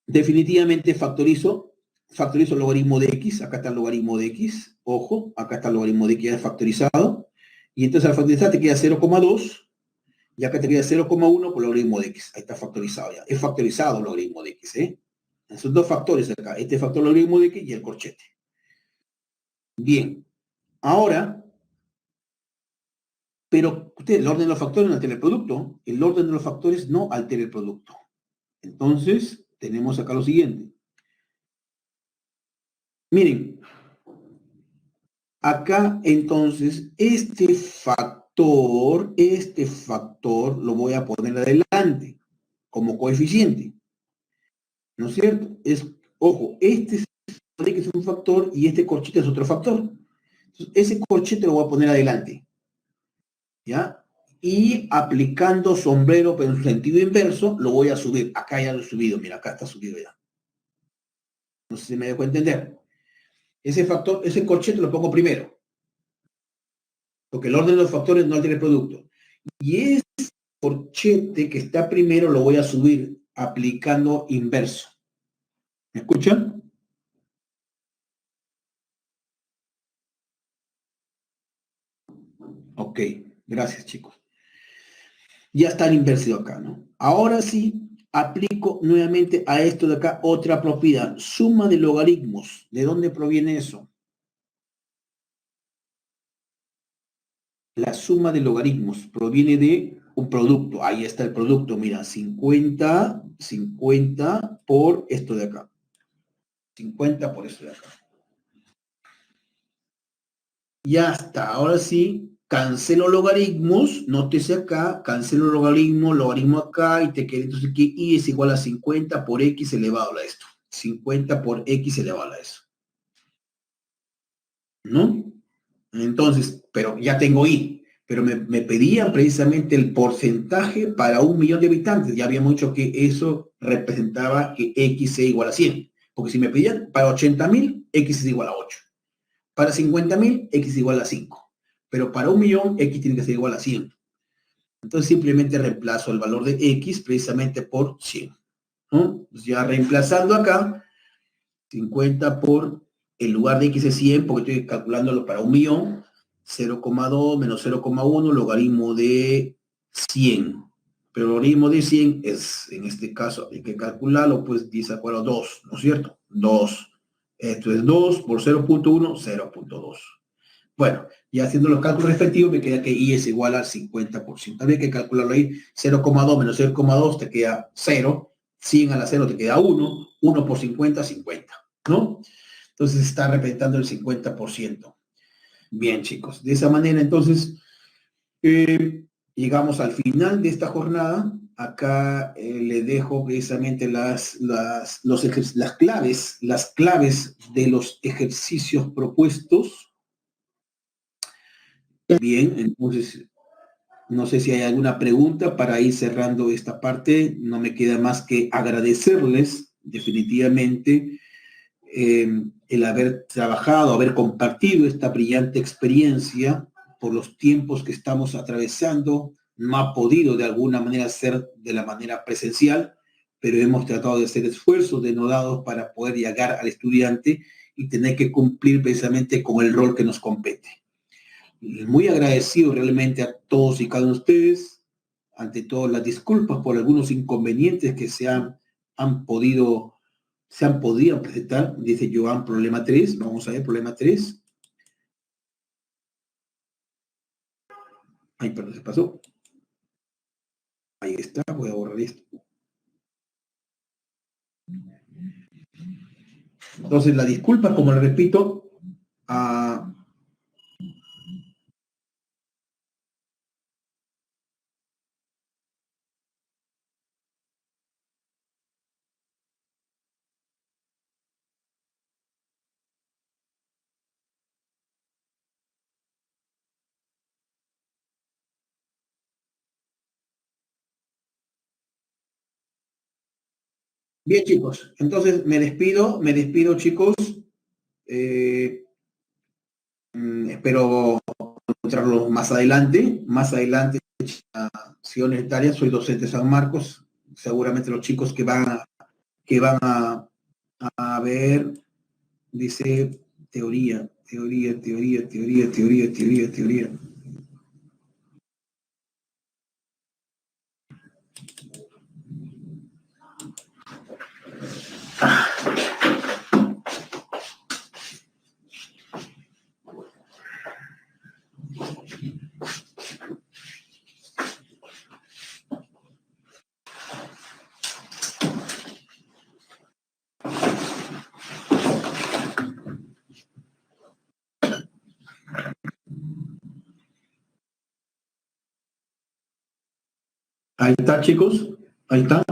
definitivamente factorizo el logaritmo de x, acá está el logaritmo de x, ojo, acá está el logaritmo de x ya factorizado, y entonces al factorizar te queda 0,2, y acá te queda 0,1 por el logaritmo de x, ahí está factorizado ya, es factorizado el logaritmo de x, ¿eh? Esos dos factores acá, este factor logaritmo de x y el corchete. Bien, ahora, pero el orden de los factores no altera el producto, el orden de los factores no altera el producto. Entonces, tenemos acá lo siguiente. Miren, acá entonces este factor lo voy a poner adelante como coeficiente, ¿no es cierto? Ojo, este es un factor y este corchete es otro factor. Entonces, ese corchete lo voy a poner adelante, ¿ya? Y aplicando sombrero pero en su sentido inverso, lo voy a subir. Acá ya lo he subido, mira, acá está subido ya. No sé si me dejo entender. Ese factor, ese corchete lo pongo primero, porque el orden de los factores no altera el producto. Y ese corchete que está primero lo voy a subir aplicando inverso. ¿Me escuchan? Ok, gracias chicos. Ya está el inverso acá, ¿no? Ahora sí, aplico nuevamente a esto de acá otra propiedad. Suma de logaritmos. ¿De dónde proviene eso? La suma de logaritmos proviene de un producto. Ahí está el producto. Mira, 50 por esto de acá. 50 por esto de acá. Ya está. Ahora sí, cancelo logaritmos. Nótese acá, cancelo logaritmo acá y te queda entonces que y es igual a 50 por x elevado a esto. 50 por x elevado a eso. ¿No? Entonces, pero ya tengo y. Pero me pedían precisamente el porcentaje para 1.000.000 de habitantes. Ya habíamos dicho que eso representaba que x sea igual a 100. Porque si me pedían para 80.000, x es igual a 8. Para 50.000, x es igual a 5. Pero para 1.000.000, x tiene que ser igual a 100. Entonces simplemente reemplazo el valor de x precisamente por 100. ¿No? Pues ya reemplazando acá, 50 por, en lugar de x es 100, porque estoy calculándolo para 1.000.000, 0,2 menos 0,1, logaritmo de 100. Pero el logaritmo de 100 es, en este caso, hay que calcularlo, pues 10 a cuadrado 2, ¿no es cierto? 2. Esto es 2 por 0.1, 0.2. Bueno, y haciendo los cálculos respectivos me queda que y es igual al 50%. Habría que calcularlo ahí, 0,2 menos 0,2 te queda 0, 100 al acero te queda 1, 1 por 50, 50, ¿no? Entonces está representando el 50%. Bien, chicos, de esa manera entonces llegamos al final de esta jornada. Acá le dejo precisamente las claves de los ejercicios propuestos. Bien, entonces no sé si hay alguna pregunta para ir cerrando esta parte. No me queda más que agradecerles definitivamente el haber trabajado, haber compartido esta brillante experiencia por los tiempos que estamos atravesando. No ha podido de alguna manera ser de la manera presencial, pero hemos tratado de hacer esfuerzos denodados para poder llegar al estudiante y tener que cumplir precisamente con el rol que nos compete. Muy agradecido realmente a todos y cada uno de ustedes. Ante todo, las disculpas por algunos inconvenientes que se podían presentar. Dice Joan, problema 3. Vamos a ver, problema 3. Ay, perdón, se pasó. Ahí está, voy a borrar esto. Entonces, la disculpa, como le repito, a Bien, chicos, entonces me despido, chicos. Espero encontrarlos más adelante, Ciudad Universitaria. Soy docente de San Marcos. Seguramente los chicos que van a ver, dice teoría. Ahí está, chicos. Ahí está.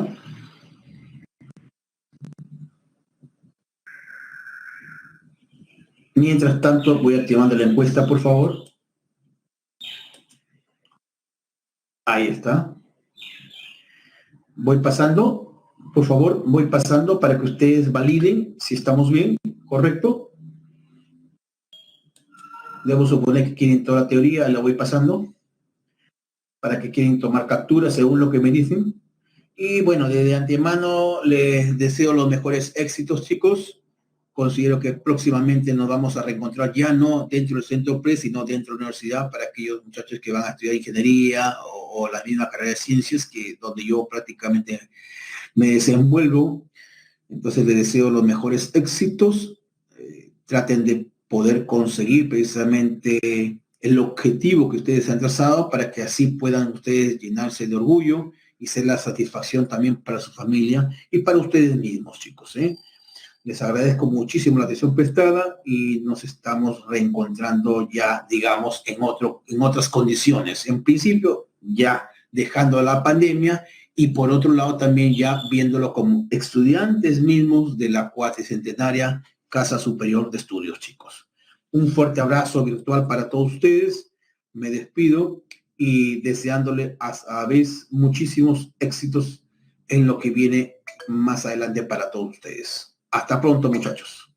Mientras tanto, voy activando la encuesta, por favor. Ahí está. Voy pasando, por favor, voy pasando para que ustedes validen si estamos bien, ¿correcto? Debo suponer que quieren toda la teoría, la voy pasando para que quieren tomar captura según lo que me dicen. Y bueno, de antemano les deseo los mejores éxitos, chicos. Considero que próximamente nos vamos a reencontrar ya no dentro del Centro PRES, sino dentro de la universidad para aquellos muchachos que van a estudiar ingeniería o la misma carrera de ciencias, que donde yo prácticamente me desenvuelvo. Entonces les deseo los mejores éxitos. Traten de poder conseguir precisamente el objetivo que ustedes han trazado para que así puedan ustedes llenarse de orgullo y ser la satisfacción también para su familia y para ustedes mismos, chicos. Les agradezco muchísimo la atención prestada y nos estamos reencontrando ya, digamos, en otras condiciones. En principio, ya dejando la pandemia y por otro lado también ya viéndolo como estudiantes mismos de la cuatricentenaria Casa Superior de Estudios, chicos. Un fuerte abrazo virtual para todos ustedes. Me despido y deseándole a vez muchísimos éxitos en lo que viene más adelante para todos ustedes. Hasta pronto, muchachos.